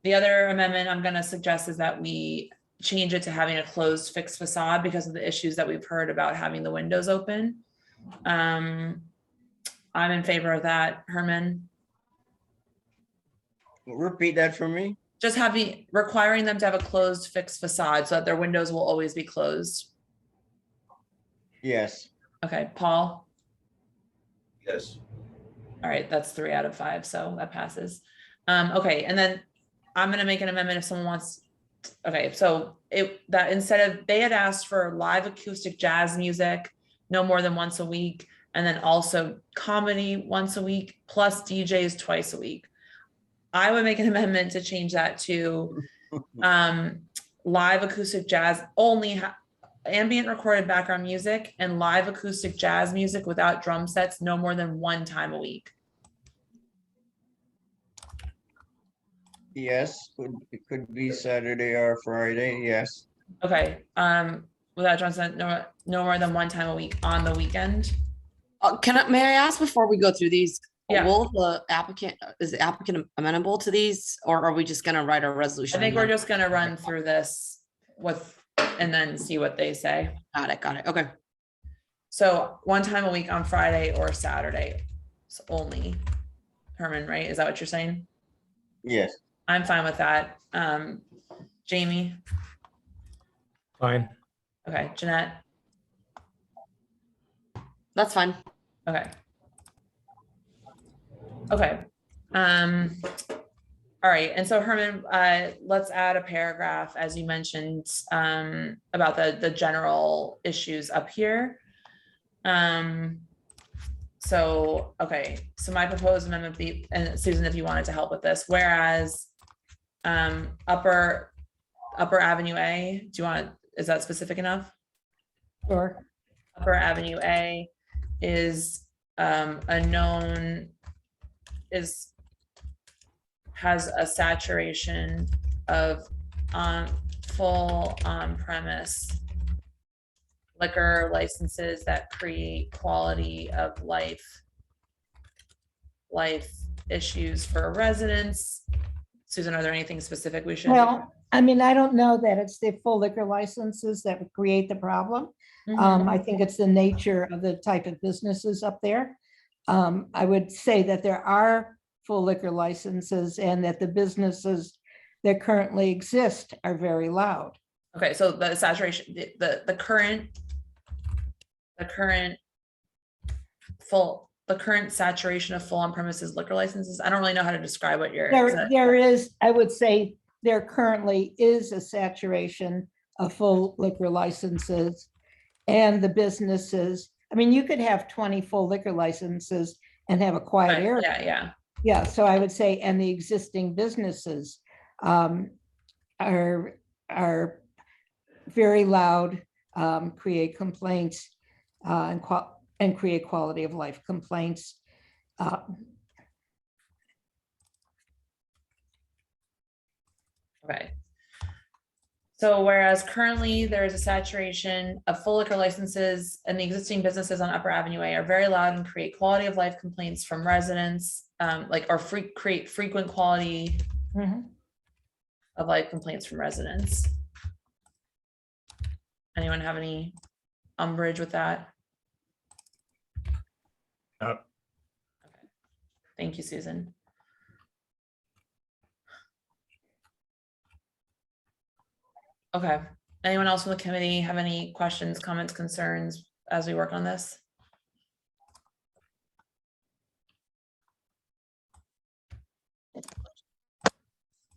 The other amendment I'm gonna suggest is that we change it to having a closed fixed facade because of the issues that we've heard about having the windows open. I'm in favor of that. Herman? Repeat that for me. Just requiring them to have a closed fixed facade so that their windows will always be closed. Yes. Okay, Paul? Yes. All right, that's 3 out of 5, so that passes. Okay, and then I'm gonna make an amendment if someone wants. Okay, so that instead of, they had asked for live acoustic jazz music no more than once a week, and then also comedy once a week, plus DJs twice a week. I would make an amendment to change that to live acoustic jazz only, ambient recorded background music and live acoustic jazz music without drum sets no more than 1 time a week. Yes, it could be Saturday or Friday, yes. Okay, without drum set, no more than 1 time a week on the weekend. May I ask before we go through these? Yeah. Is the applicant amenable to these, or are we just gonna write a resolution? I think we're just gonna run through this and then see what they say. Got it. Okay. So 1 time a week on Friday or Saturday, so only. Herman, right? Is that what you're saying? Yes. I'm fine with that. Jamie? Fine. Okay, Jeanette? That's fine. Okay. Okay. All right. And so Herman, let's add a paragraph, as you mentioned, about the general issues up here. So, okay. So my proposed amendment be, and Susan, if you wanted to help with this, whereas Upper Avenue A, is that specific enough? Sure. Upper Avenue A is has a saturation of full on-premise liquor licenses that create quality of life issues for residents. Susan, are there anything specific we should? Well, I mean, I don't know that it's the full liquor licenses that would create the problem. I think it's the nature of the type of businesses up there. I would say that there are full liquor licenses and that the businesses that currently exist are very loud. Okay, so the saturation, the current saturation of full on premises liquor licenses. I don't really know how to describe what you're. There is, I would say there currently is a saturation of full liquor licenses and the businesses. I mean, you could have 20 full liquor licenses and have a quiet area. Yeah. Yeah, so I would say, and the existing businesses are very loud, create complaints, and create quality of life complaints. Okay. So whereas currently there is a saturation of full liquor licenses and the existing businesses on Upper Avenue A are very loud and create quality of life complaints from residents, create frequent quality of life complaints from residents. Anyone have any umbrage with that? No. Okay. Thank you, Susan. Okay, anyone else from the committee have any questions, comments, concerns as we work on this?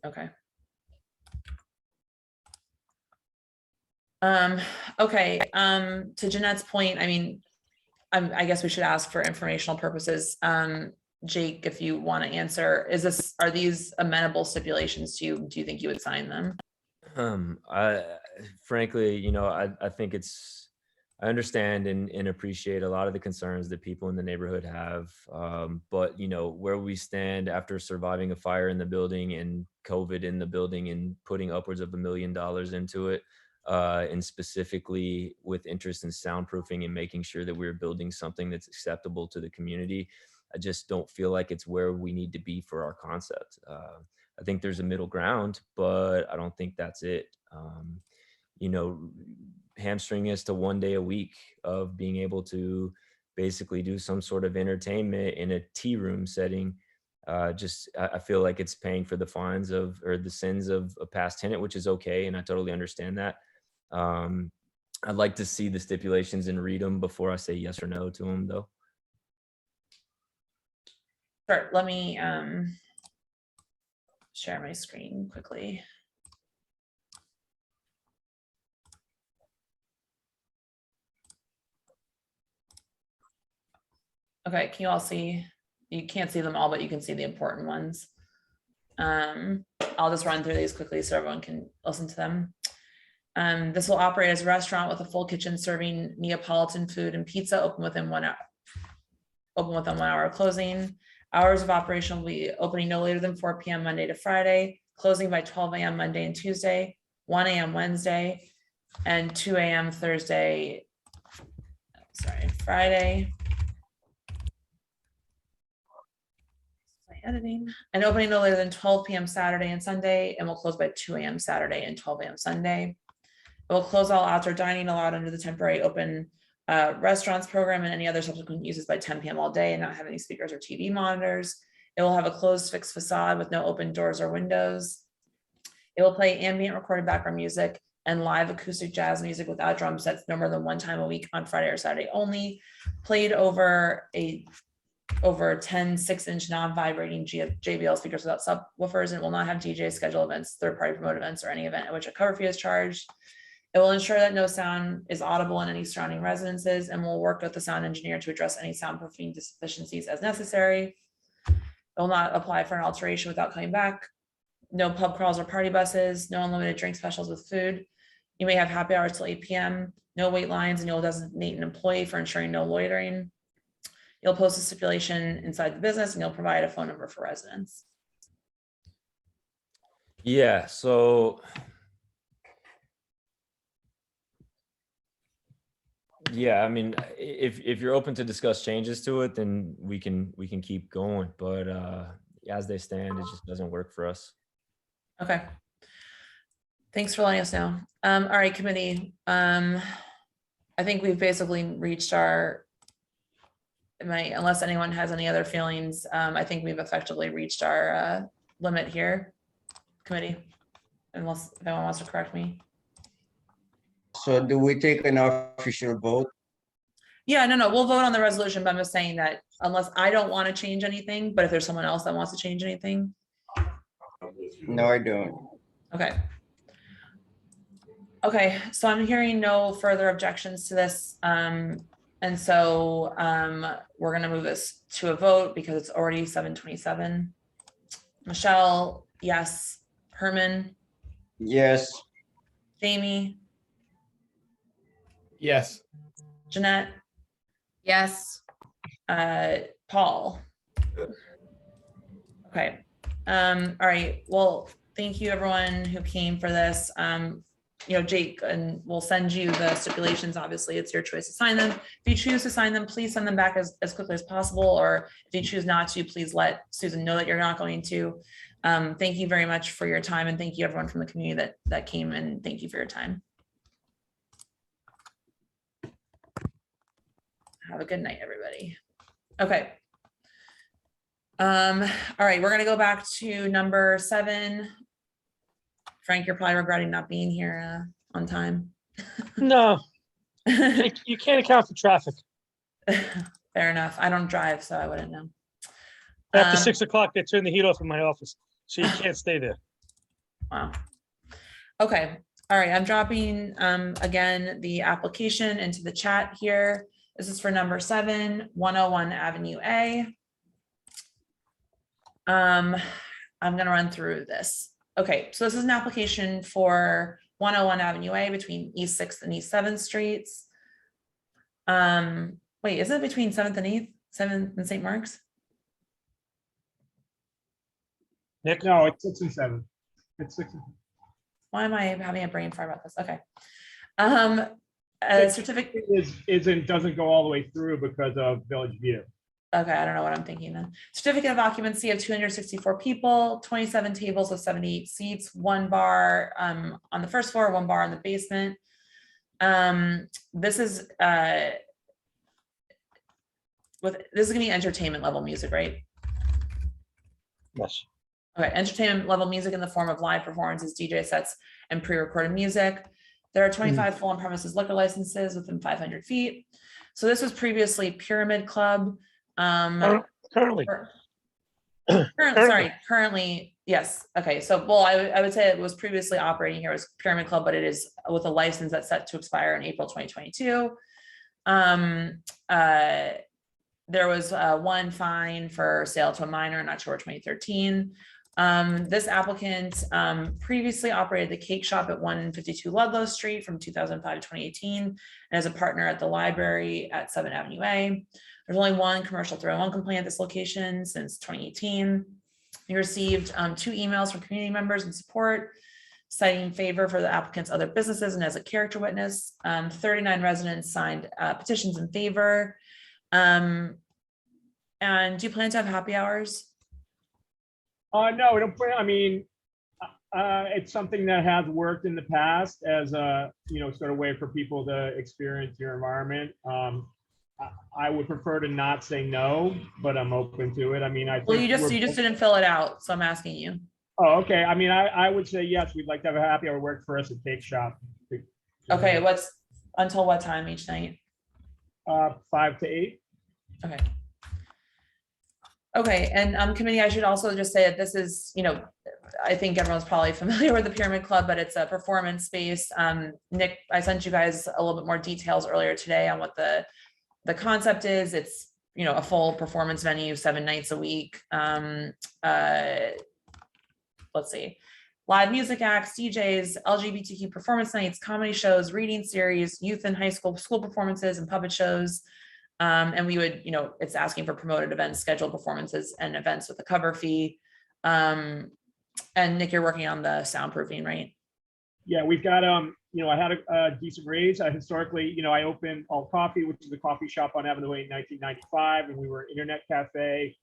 Okay. Okay, to Jeanette's point, I mean, I guess we should ask for informational purposes. Jake, if you want to answer, are these amenable stipulations to you? Do you think you would sign them? Frankly, you know, I think I understand and appreciate a lot of the concerns that people in the neighborhood have. But you know, where we stand after surviving a fire in the building and COVID in the building and putting upwards of $1 million into it, and specifically with interest in soundproofing and making sure that we're building something that's acceptable to the community, I just don't feel like it's where we need to be for our concept. I think there's a middle ground, but I don't think that's it. You know, hamstring us to 1 day a week of being able to basically do some sort of entertainment in a tea room setting. I feel like it's paying for the fines or the sins of a past tenant, which is okay. And I totally understand that. I'd like to see the stipulations and read them before I say yes or no to them though. Sure, let me share my screen quickly. Okay, can you all see? You can't see them all, but you can see the important ones. I'll just run through these quickly so everyone can listen to them. This will operate as a restaurant with a full kitchen serving Neapolitan food and pizza, open within 1 hour. Open within 1 hour of closing. Hours of operation will be opening no later than 4 p.m. Monday to Friday, closing by 12 a.m. Monday and Tuesday, 1 a.m. Wednesday, and 2 a.m. Friday. Editing, and opening no later than 12 p.m. Saturday and Sunday, and will close by 2 a.m. Saturday and 12 a.m. Sunday. It will close all outdoor dining allowed under the temporary open restaurants program and any other subsequent uses by 10 p.m. all day and not have any speakers or TV monitors. It will have a closed fixed facade with no open doors or windows. It will play ambient recorded background music and live acoustic jazz music without drum sets no more than 1 time a week on Friday or Saturday only, played over 10 6-inch non-vibrating JBL speakers without subwoofers, and will not have DJ schedule events, third-party promote events, or any event at which a cover fee is charged. It will ensure that no sound is audible in any surrounding residences and will work with the sound engineer to address any soundproofing deficiencies as necessary. It will not apply for an alteration without coming back. No pub crawls or party buses, no unlimited drink specials with food. You may have happy hours till 8 p.m., no wait lines, and you'll designate an employee for ensuring no loitering. You'll post a stipulation inside the business and you'll provide a phone number for residents. Yeah, so yeah, I mean, if you're open to discuss changes to it, then we can keep going. But as they stand, it just doesn't work for us. Okay. Thanks for letting us know. All right, committee. I think we've basically reached our unless anyone has any other feelings, I think we've effectively reached our limit here, committee, unless if anyone wants to correct me. So do we take an official vote? Yeah, no, we'll vote on the resolution, but I'm just saying that unless I don't want to change anything, but if there's someone else that wants to change anything. No, I don't. Okay. Okay, so I'm hearing no further objections to this. And so we're gonna move this to a vote because it's already 7:27. Michelle, yes. Herman, Yes. Jamie, Yes. Jeanette, Yes. Paul. Okay. All right. Well, thank you everyone who came for this. Jake, and we'll send you the stipulations. Obviously, it's your choice to sign them. If you choose to sign them, please send them back as quickly as possible. Or if you choose not to, please let Susan know that you're not going to. Thank you very much for your time, and thank you everyone from the community that came, and thank you for your time. Have a good night, everybody. Okay. All right, we're gonna go back to number 7. Frank, you're probably regretting not being here on time. No, you can't account for traffic. Fair enough. I don't drive, so I wouldn't know. After 6 o'clock, they turn the heat off in my office, so you can't stay there. Wow. Okay. All right. I'm dropping again the application into the chat here. This is for number 7, 101 Avenue A. I'm going to run through this. Okay, so this is an application for 101 Avenue A between East 6th and East 7th Streets. Wait, is it between 7th and 8th, 7th and St. Mark's? Nick? No, it's 6 and 7. It's 6 and 7. Why am I having a brain fart about this? Okay. A certificate doesn't go all the way through because of Village View. Okay, I don't know what I'm thinking then. Certificate of occupancy of 264 people, 27 tables with 78 seats, 1 bar on the first floor, 1 bar in the basement. This is gonna be entertainment level music, right? Yes. Okay, entertainment level music in the form of live performances, DJ sets, and pre-recorded music. There are 25 full on premises liquor licenses within 500 feet. So this was previously Pyramid Club. Currently, yes. Okay, so well, I would say it was previously operating here as Pyramid Club, but it is with a license that's set to expire in April 2022. There was 1 fine for sale to a minor in October 2013. This applicant previously operated the cake shop at 152 Ludlow Street from 2005 to 2018, and as a partner at the library at 7 Avenue A. There's only 1 commercial 301 complaint at this location since 2018. We received 2 emails from community members in support, citing favor for the applicant's other businesses and as a character witness. 39 residents signed petitions in favor. And do you plan to have happy hours? No, we don't plan. I mean, it's something that has worked in the past as a sort of way for people to experience your environment. I would prefer to not say no, but I'm open to it. I mean, I think you just didn't fill it out, so I'm asking you. Oh, okay. I mean, I would say yes. We'd like to have a happy hour. Work for us at Cake Shop. Okay, until what time each night? 5 to 8. Okay. Okay, and committee, I should also just say that this is, I think everyone's probably familiar with the Pyramid Club, but it's a performance space. Nick, I sent you guys a little bit more details earlier today on what the concept is. It's, a full performance venue, 7 nights a week. Let's see, live music acts, DJs, LGBTQ performance nights, comedy shows, reading series, youth and high school performances and puppet shows. And we would, it's asking for promoted events, scheduled performances and events with a cover fee. And Nick, you're working on the soundproofing, right? Yeah, we've got, I had a decent raise. Historically, I opened Alt Coffee, which is a coffee shop on Avenue A in 1995, and we were an internet cafe.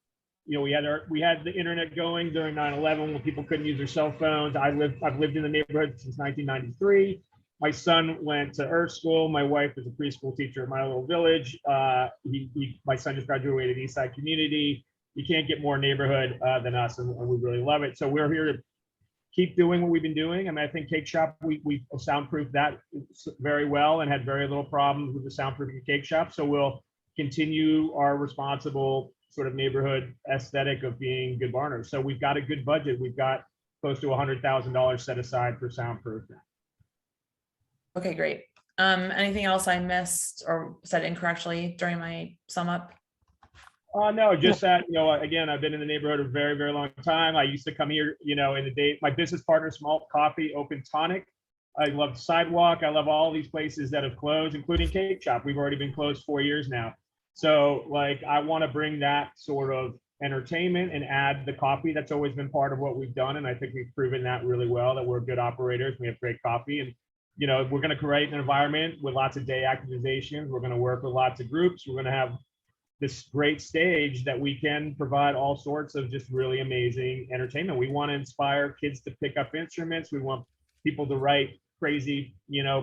We had the internet going during 9/11 when people couldn't use their cell phones. I've lived in the neighborhood since 1993. My son went to Earth School. My wife is a preschool teacher at my little village. My son just graduated Eastside Community. You can't get more neighborhood than us, and we really love it. So we're here to keep doing what we've been doing. I mean, I think Cake Shop, we soundproofed that very well and had very little problems with the soundproofing of Cake Shop. So we'll continue our responsible sort of neighborhood aesthetic of being good barners. So we've got a good budget. We've got close to $100,000 set aside for soundproofing. Okay, great. Anything else I missed or said incorrectly during my sum up? No, just that, again, I've been in the neighborhood a very, very long time. I used to come here, in the day, my business partners from Alt Coffee, Open Tonic. I love Sidewalk. I love all these places that have closed, including Cake Shop. We've already been closed 4 years now. So like, I want to bring that sort of entertainment and add the coffee. That's always been part of what we've done. And I think we've proven that really well, that we're good operators. We have great coffee. And, we're going to create an environment with lots of day activations. We're going to work with lots of groups. We're going to have this great stage that we can provide all sorts of just really amazing entertainment. We want to inspire kids to pick up instruments. We want people to write crazy,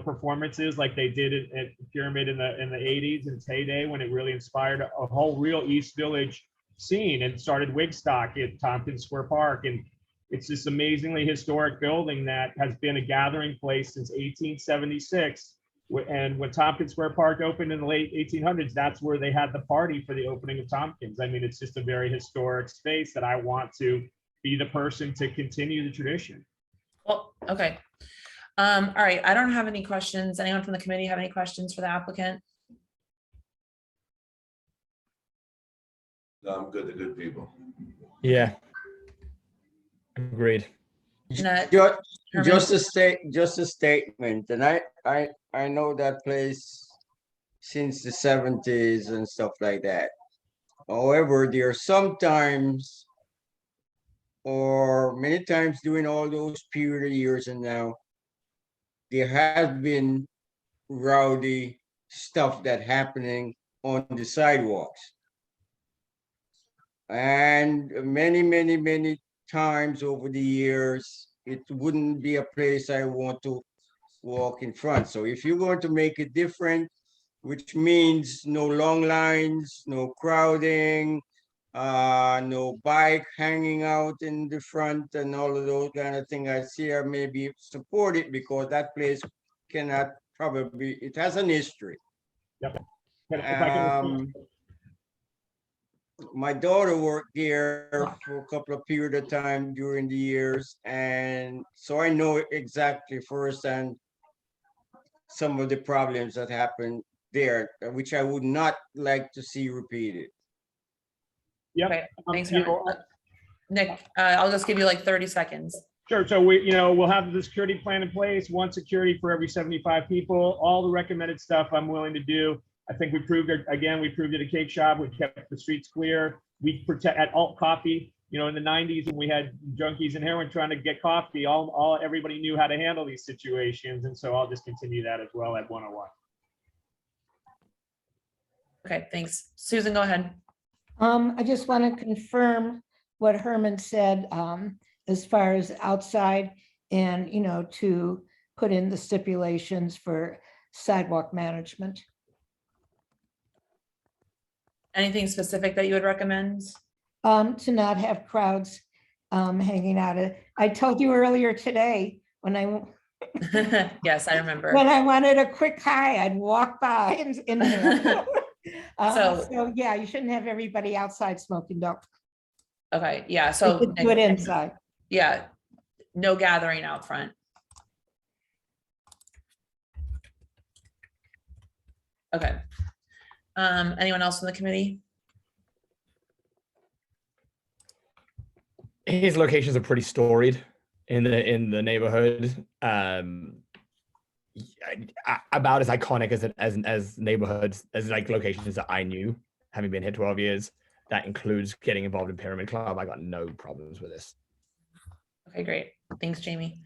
performances like they did at Pyramid in the 80s and its heyday, when it really inspired a whole real East Village scene and started Wigstock at Tompkins Square Park. And it's this amazingly historic building that has been a gathering place since 1876. And when Tompkins Square Park opened in the late 1800s, that's where they had the party for the opening of Tompkins. I mean, it's just a very historic space that I want to be the person to continue the tradition. Well, okay. All right, I don't have any questions. Anyone from the committee have any questions for the applicant? No, I'm good. They're good people. Yeah. Agreed. Just a statement, and I know that place since the 70s and stuff like that. However, there are sometimes, or many times during all those period of years and now, there has been rowdy stuff that happening on the sidewalks. And many times over the years, it wouldn't be a place I want to walk in front. So if you're going to make it different, which means no long lines, no crowding, no bike hanging out in the front and all of those kind of things, I see I maybe support it, because that place cannot probably, it has an history. Yep. If I can my daughter worked here for a couple of period of time during the years, and so I know exactly firsthand some of the problems that happened there, which I would not like to see repeated. Yeah. Okay, thanks. Nick, I'll just give you like 30 seconds. Sure. So we'll have the security plan in place, one security for every 75 people, all the recommended stuff I'm willing to do. I think we proved it again. We proved it at Cake Shop. We kept the streets clear. We protect at Alt Coffee. In the 90s when we had junkies and heroin trying to get coffee, everybody knew how to handle these situations, and so I'll just continue that as well at 101. Okay, thanks. Susan, go ahead. I just want to confirm what Herman said as far as outside and to put in the stipulations for sidewalk management. Anything specific that you would recommend? To not have crowds hanging out. I told you earlier today when I yes, I remember. When I wanted a quick high, I'd walk by in there. So yeah, you shouldn't have everybody outside smoking dope. Okay, yeah. So do it inside. Yeah, no gathering out front. Okay. Anyone else in the committee? His locations are pretty storied in the neighborhood. About as iconic as neighborhoods as like locations that I knew, having been here 12 years. That includes getting involved in Pyramid Club. I got no problems with this. Okay, great. Thanks, Jamie.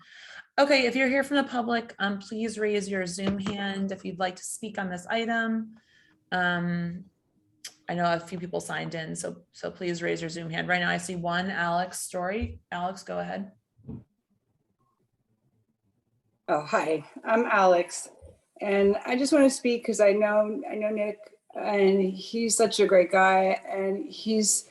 Okay, if you're here from the public, please raise your Zoom hand if you'd like to speak on this item. I know a few people signed in, so please raise your Zoom hand. Right now I see one, Alex Story. Alex, go ahead. Oh, hi, I'm Alex. And I just want to speak because I know Nick, and he's such a great guy, and he's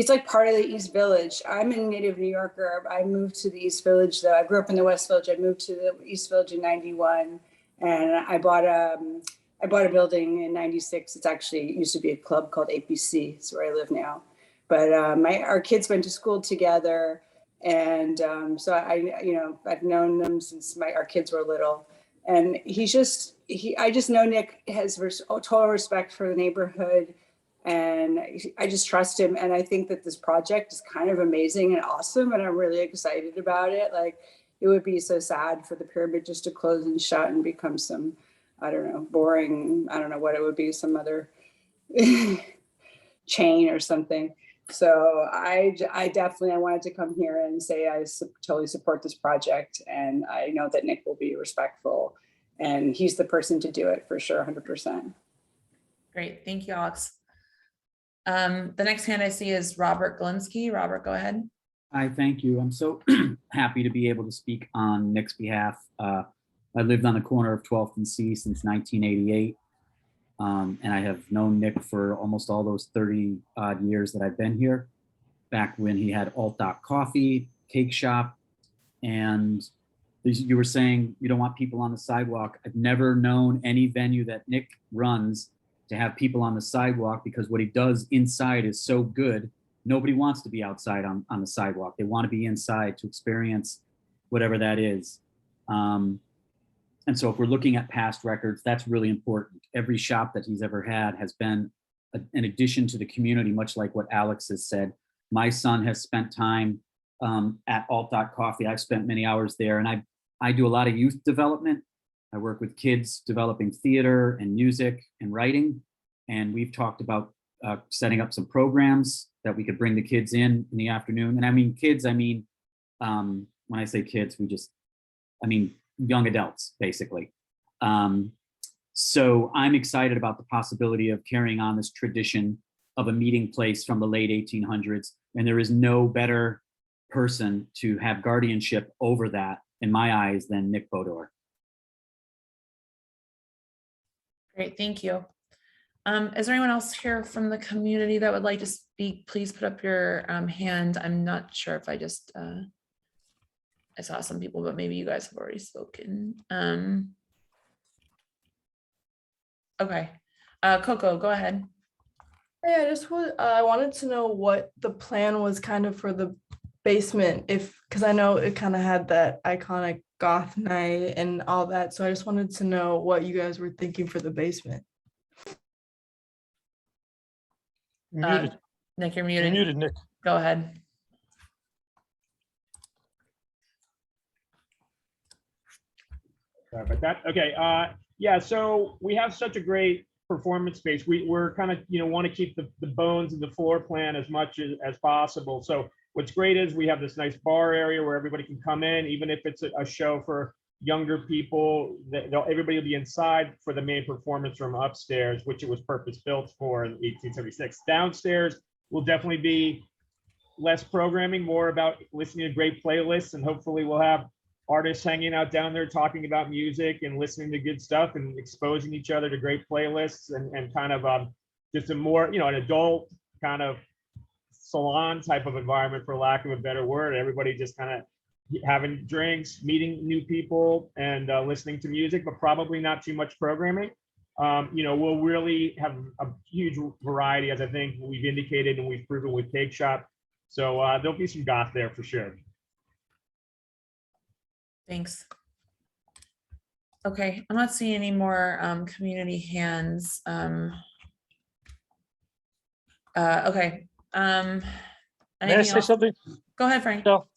like part of the East Village. I'm a native New Yorker. I moved to the East Village though. I grew up in the West Village. I moved to the East Village in 91, and I bought a building in 96. It used to be a club called APC. It's where I live now. But our kids went to school together. And so I've known them since our kids were little. And I just know Nick has total respect for the neighborhood, and I just trust him. And I think that this project is kind of amazing and awesome, and I'm really excited about it. Like, it would be so sad for the pyramid just to close and shut and become some, I don't know, boring, I don't know what it would be, some other chain or something. So I wanted to come here and say I totally support this project, and I know that Nick will be respectful, and he's the person to do it for sure, 100%. Great, thank you, Alex. The next hand I see is Robert Golinski. Robert, go ahead. Hi, thank you. I'm so happy to be able to speak on Nick's behalf. I lived on the corner of 12th and C since 1988. And I have known Nick for almost all those 30 odd years that I've been here, back when he had Coffee, cake shop. And you were saying you don't want people on the sidewalk. I've never known any venue that Nick runs to have people on the sidewalk, because what he does inside is so good. Nobody wants to be outside on the sidewalk. They want to be inside to experience whatever that is. And so if we're looking at past records, that's really important. Every shop that he's ever had has been an addition to the community, much like what Alex has said. My son has spent time at Coffee. I've spent many hours there, and I do a lot of youth development. I work with kids developing theater and music and writing. And we've talked about setting up some programs that we could bring the kids in the afternoon. And I mean kids, when I say kids, I mean young adults, basically. So I'm excited about the possibility of carrying on this tradition of a meeting place from the late 1800s. And there is no better person to have guardianship over that, in my eyes, than Nick Bodor. Great, thank you. Is there anyone else here from the community that would like to speak? Please put up your hand. I'm not sure if I just, I saw some people, but maybe you guys have already spoken. Okay, Coco, go ahead. Yeah, I wanted to know what the plan was kind of for the basement, because I know it kind of had that iconic goth night and all that. So I just wanted to know what you guys were thinking for the basement. Nick, you're muted. You're muted, Nick. Go ahead. Sorry about that. Okay. Yeah. So we have such a great performance space. We're kind of, want to keep the bones of the floor plan as much as possible. So what's great is we have this nice bar area where everybody can come in, even if it's a show for younger people. Everybody will be inside for the main performance room upstairs, which it was purpose built for in 1876. Downstairs will definitely be less programming, more about listening to great playlists, and hopefully we'll have artists hanging out down there talking about music and listening to good stuff and exposing each other to great playlists, and kind of just a more, an adult kind of salon type of environment, for lack of a better word. Everybody just kind of having drinks, meeting new people, and listening to music, but probably not too much programming. We'll really have a huge variety, as I think we've indicated and we've proven with Cake Shop. So there'll be some goth there for sure. Thanks. Okay, I'm not seeing any more community hands. Okay. May I say something? Go ahead, Frank. No,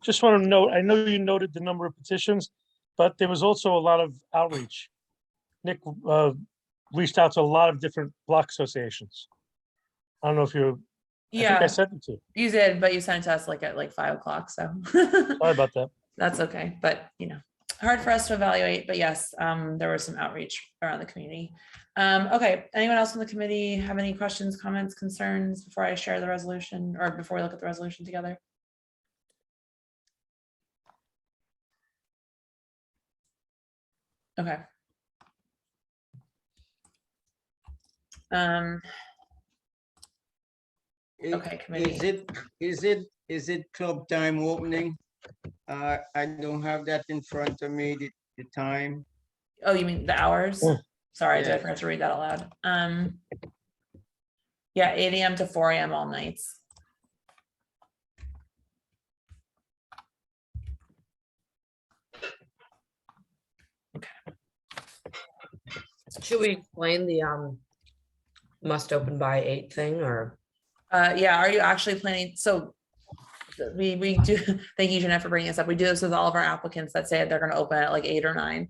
just want to note, I know you noted the number of petitions, but there was also a lot of outreach. Nick reached out to a lot of different block associations. I don't know if you're, I think I sent it to you. You did, but you sent it to us at 5 o'clock, so. Sorry about that. That's okay, but hard for us to evaluate, but yes, there was some outreach around the community. Okay, anyone else on the committee have any questions, comments, concerns before I share the resolution, or before we look at the resolution together? Okay. Okay, committee. Is it club time opening? I don't have that in front of me, the time. Oh, you mean the hours? Yeah. Sorry, Yeah. I forgot to read that out loud. Yeah, 8 a.m. to 4 a.m. all nights. Okay. Should we explain the must open by 8 thing, or? Yeah, are you actually planning, so we do, thank you, Jeanette, for bringing this up. We do this with all of our applicants that say they're gonna open at like 8 or 9.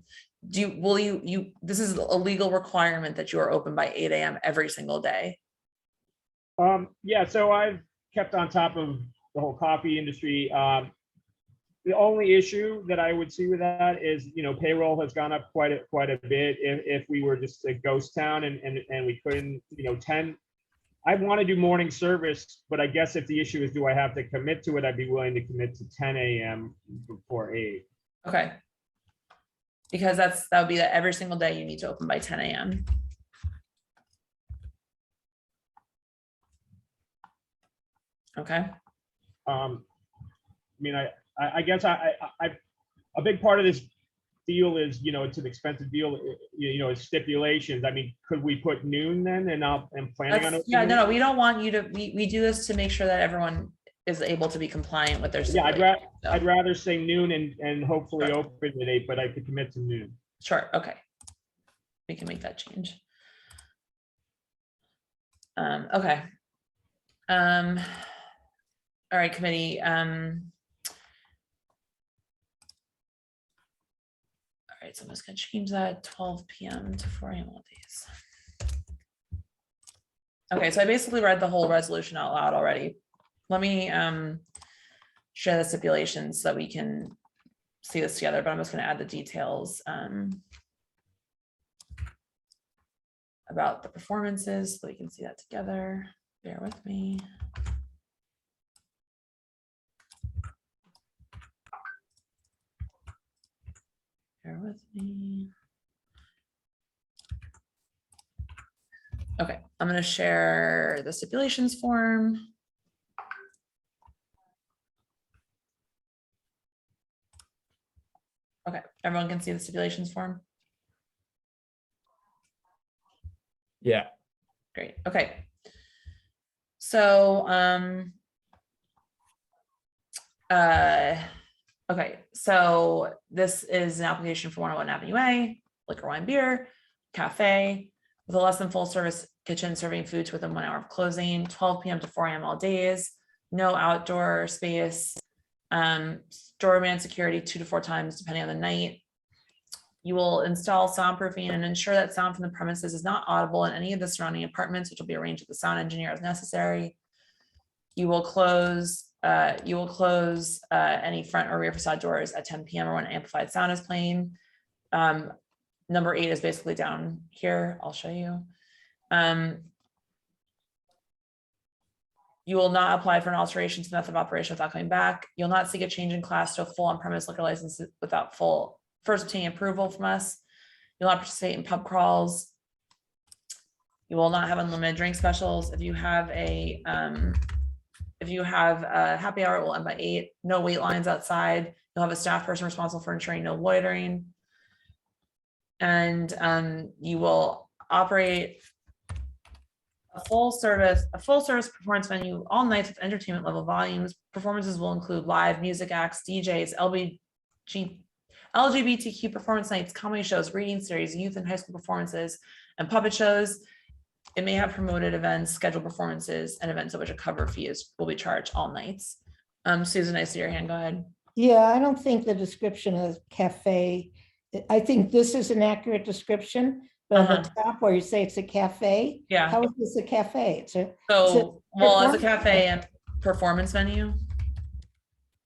Will you, this is a legal requirement that you are open by 8 a.m. every single day? Yeah, so I've kept on top of the whole coffee industry. The only issue that I would see with that is, payroll has gone up quite a bit. If we were just a ghost town and we couldn't, 10, I want to do morning service, but I guess if the issue is, do I have to commit to it? I'd be willing to commit to 10 a.m. before 8. Okay. Because that would be that every single day you need to open by 10 a.m. Okay. I guess I a big part of this deal is, it's an expensive deal, it's stipulations. I mean, could we put noon then? And I'm planning on it. Yeah, no, we don't want you to, we do this to make sure that everyone is able to be compliant with their. Yeah, I'd rather say noon and hopefully open at 8, but I could commit to noon. Sure, okay. We can make that change. Okay. All right, committee. All right, so I'm just gonna change that 12 p.m. to 4 a.m. all days. Okay, so I basically read the whole resolution out loud already. Let me share the stipulations so that we can see this together, but I'm just gonna add the details about the performances so we can see that together. Bear with me. Bear with me. Okay, I'm going to share the stipulations form. Okay, everyone can see the stipulations form? Yeah. Great, okay. So, okay, so this is an application for 101 Avenue A, liquor, wine, beer, cafe, with a less than full service kitchen serving foods within 1 hour of closing, 12 p.m. to 4 a.m. all days, no outdoor space, doorman security 2 to 4 times depending on the night. You will install soundproofing and ensure that sound from the premises is not audible in any of the surrounding apartments, which will be arranged with the sound engineer as necessary. You will close any front or rear facade doors at 10 p.m. or when amplified sound is playing. Number 8 is basically down here. I'll show you. You will not apply for an alteration to the method of operation without coming back. You'll not seek a change in class to a full on-premise liquor license without first obtaining approval from us. You'll not participate in pub crawls. You will not have unlimited drink specials. If you have a happy hour, it will end by 8. No wait lines outside. You'll have a staff person responsible for ensuring no loitering. And you will operate a full service performance venue all nights with entertainment level volumes. Performances will include live music acts, DJs, LGBTQ performance nights, comedy shows, reading series, youth and high school performances, and puppet shows. It may have promoted events, scheduled performances, and events at which a cover fee will be charged all nights. Susan, I see your hand. Go ahead. Yeah, I don't think the description of cafe, I think this is an accurate description, but on the top where you say it's a cafe, Yeah. how is this a cafe? It's a As a cafe and performance venue.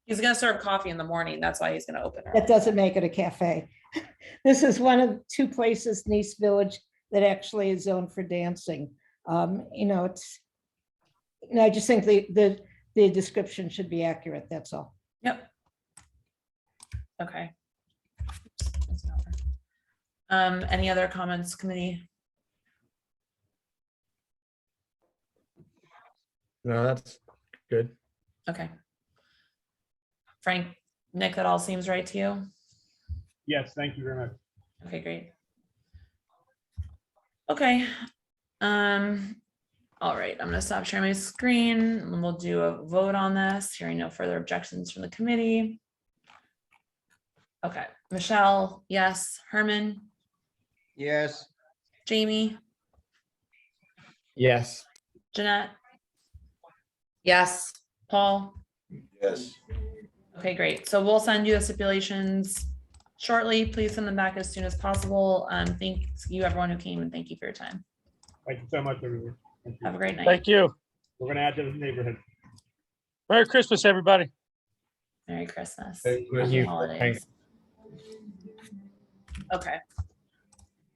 He's gonna serve coffee in the morning. That's why he's gonna open it. That doesn't make it a cafe. This is one of 2 places in East Village that actually is zoned for dancing. It's, I just think the description should be accurate. That's all. Yep. Okay. Any other comments, committee? No, that's good. Okay. Frank, Nick, that all seems right to you? Yes, thank you very much. Okay, great. Okay. All right, I'm gonna stop sharing my screen and we'll do a vote on this. Hearing no further objections from the committee. Okay, Michelle, yes. Herman? Yes. Jamie, Yes. Jeanette, Yes. Paul. Yes. Okay, great. So we'll send you the stipulations shortly. Please send them back as soon as possible. Thanks you everyone who came and thank you for your time. Thank you so much, everyone. Thank you. Have a great night. Thank you. We're gonna add to the neighborhood. Merry Christmas, everybody. Merry Christmas. Thank you. Happy holidays. Okay.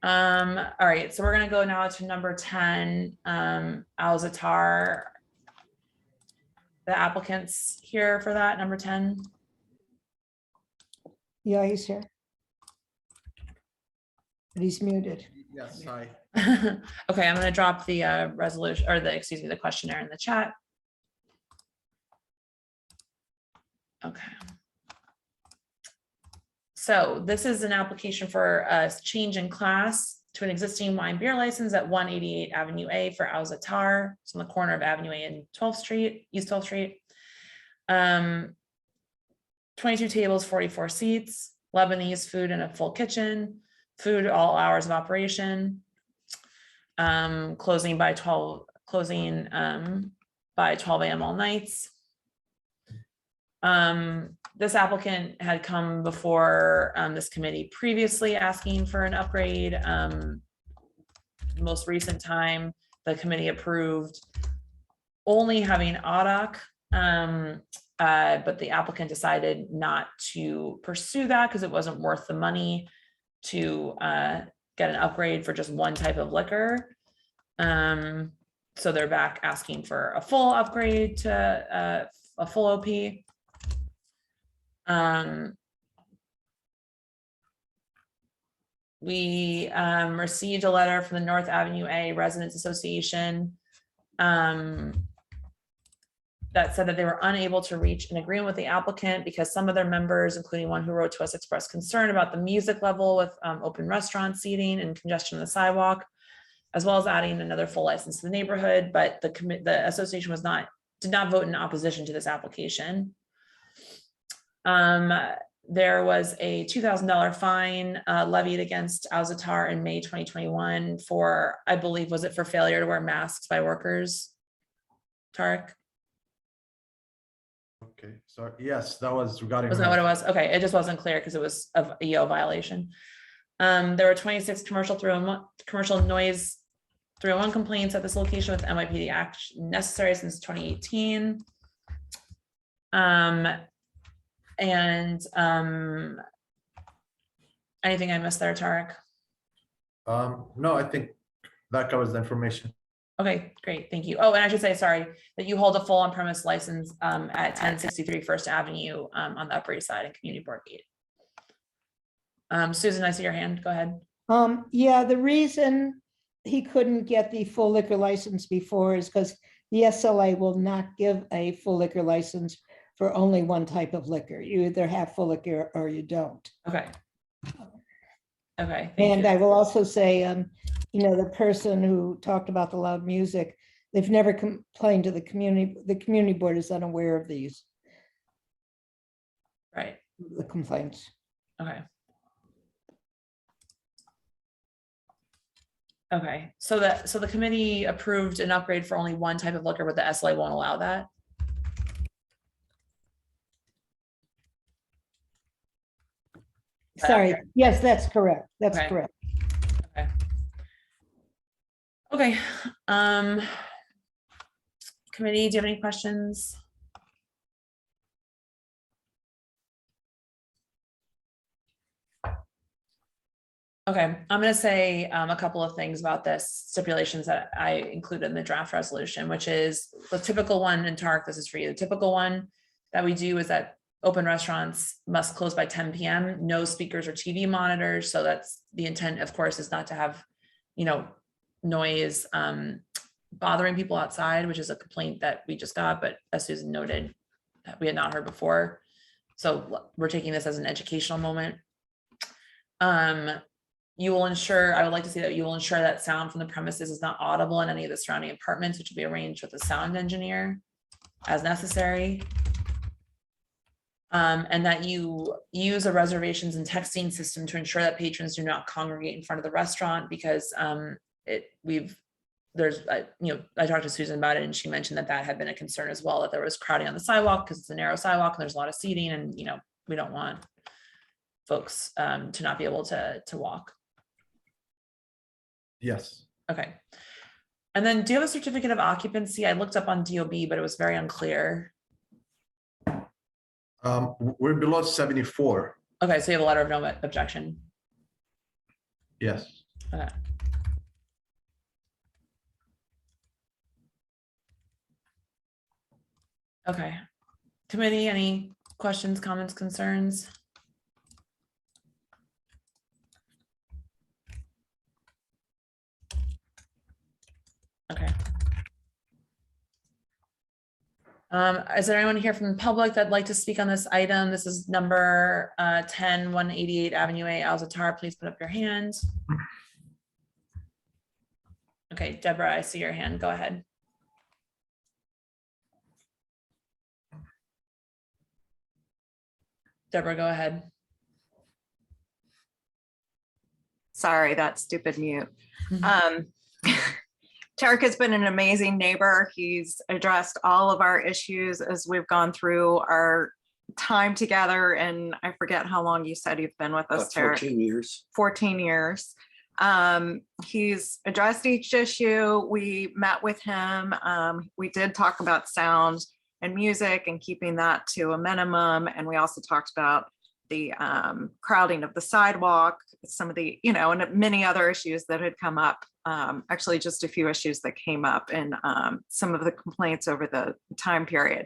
All right, so we're gonna go now to number 10, Za'atar. The applicant's here for that, number 10. Yeah, he's here. But he's muted. Yes, hi. Okay, I'm gonna drop the resolution or excuse me, the questionnaire in the chat. Okay. So this is an application for a change in class to an existing wine beer license at 188 Avenue A for Za'atar. It's on the corner of Avenue A and 12th Street, East 12th Street. 22 tables, 44 seats, Lebanese food and a full kitchen, food all hours of operation. Closing by 12 a.m. all nights. This applicant had come before this committee previously asking for an upgrade. Most recent time, the committee approved only having AUDOC, but the applicant decided not to pursue that because it wasn't worth the money to get an upgrade for just one type of liquor. So they're back asking for a full upgrade to a full OP. We received a letter from the North Avenue A Residents Association that said that they were unable to reach an agreement with the applicant because some of their members, including one who wrote to us, expressed concern about the music level with open restaurant seating and congestion on the sidewalk, as well as adding another full license to the neighborhood. But the association did not vote in opposition to this application. There was a $2,000 fine levied against Za'atar in May 2021 for, I believe, was it for failure to wear masks by workers? Tarek? Okay, sorry. Yes, that was regarding. Was that what it was? Okay, it just wasn't clear because it was a EO violation. There were 26 commercial noise 301 complaints at this location with NYPD action necessary since 2018. Anything I missed there, Tarek? No, I think that covers the information. Okay, great, thank you. Oh, and I should say, sorry, that you hold a full on-premise license at 1063 First Avenue on the Upper East Side and Community Board Gate. Susan, I see your hand, go ahead. Yeah, the reason he couldn't get the full liquor license before is because the SLA will not give a full liquor license for only one type of liquor. You either have full liquor or you don't. Okay. Okay. And I will also say, the person who talked about the loud music, they've never complained to the community. The community board is unaware of these. Right. The complaints. Okay. Okay, so the committee approved an upgrade for only one type of liquor, but the SLA won't allow that. Sorry, yes, that's correct. That's correct. Okay. Committee, do you have any questions? Okay, I'm going to say a couple of things about this stipulations that I included in the draft resolution, which is the typical one, and Tarek, this is for you. The typical one that we do is that open restaurants must close by 10 p.m., no speakers or TV monitors. So that's the intent, of course, is not to have, noise bothering people outside, which is a complaint that we just got, but as Susan noted, that we had not heard before. So we're taking this as an educational moment. You will ensure, I would like to see that you will ensure that sound from the premises is not audible in any of the surrounding apartments, which will be arranged with a sound engineer as necessary. And that you use a reservations and texting system to ensure that patrons do not congregate in front of the restaurant, because I talked to Susan about it, and she mentioned that had been a concern as well, that there was crowding on the sidewalk because it's a narrow sidewalk and there's a lot of seating, and we don't want folks to not be able to walk. Yes. Okay. And then do you have a certificate of occupancy? I looked up on DOB, but it was very unclear. We're below 74. Okay, so you have a letter of no objection. Yes. Okay. Okay. Committee, any questions, comments, concerns? Okay. Is there anyone here from the public that'd like to speak on this item? This is number 10, 188 Avenue A, Za'atar. Please put up your hand. Okay, Deborah, I see your hand. Go ahead. Deborah, go ahead. Sorry, that stupid mute. Tarek has been an amazing neighbor. He's addressed all of our issues as we've gone through our time together. And I forget how long you said you've been with us, Tarek. 14 years. 14 years. He's addressed each issue. We met with him. We did talk about sound and music and keeping that to a minimum. And we also talked about the crowding of the sidewalk, some of the, and many other issues that had come up. Actually, just a few issues that came up in some of the complaints over the time period.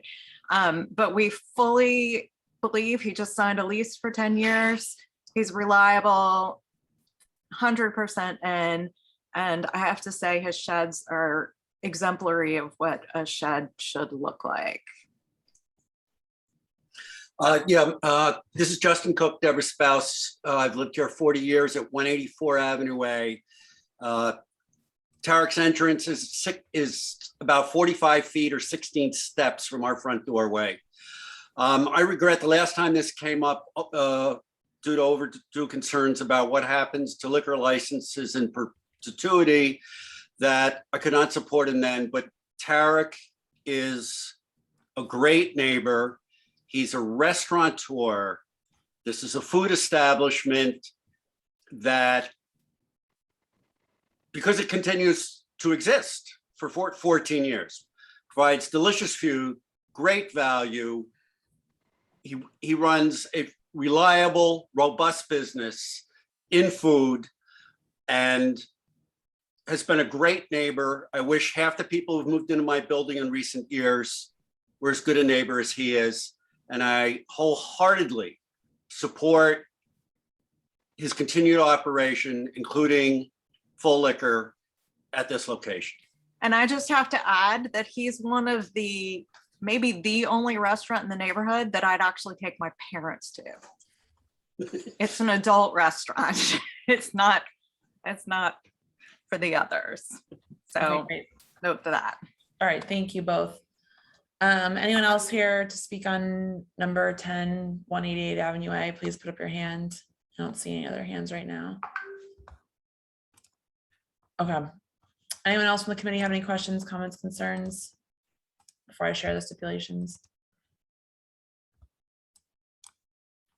But we fully believe he just signed a lease for 10 years. He's reliable, 100% in. And I have to say his sheds are exemplary of what a shed should look like. This is Justin Cook, Deborah's spouse. I've lived here 40 years at 184 Avenue A. Tarek's entrance is about 45 feet or 16 steps from our front doorway. I regret the last time this came up due to overdue concerns about what happens to liquor licenses in perpetuity, that I could not support him then, but Tarek is a great neighbor. He's a restaurateur. This is a food establishment that, because it continues to exist for 14 years, provides delicious food, great value. He runs a reliable, robust business in food and has been a great neighbor. I wish half the people who've moved into my building in recent years were as good a neighbor as he is. And I wholeheartedly support his continued operation, including full liquor at this location. And I just have to add that he's one of maybe the only restaurant in the neighborhood that I'd actually take my parents to. It's an adult restaurant. It's not for the others. So Okay, note to that. all right, thank you both. Anyone else here to speak on number 10, 188 Avenue A? Please put up your hand. I don't see any other hands right now. Okay. Anyone else from the committee have any questions, comments, concerns before I share the stipulations?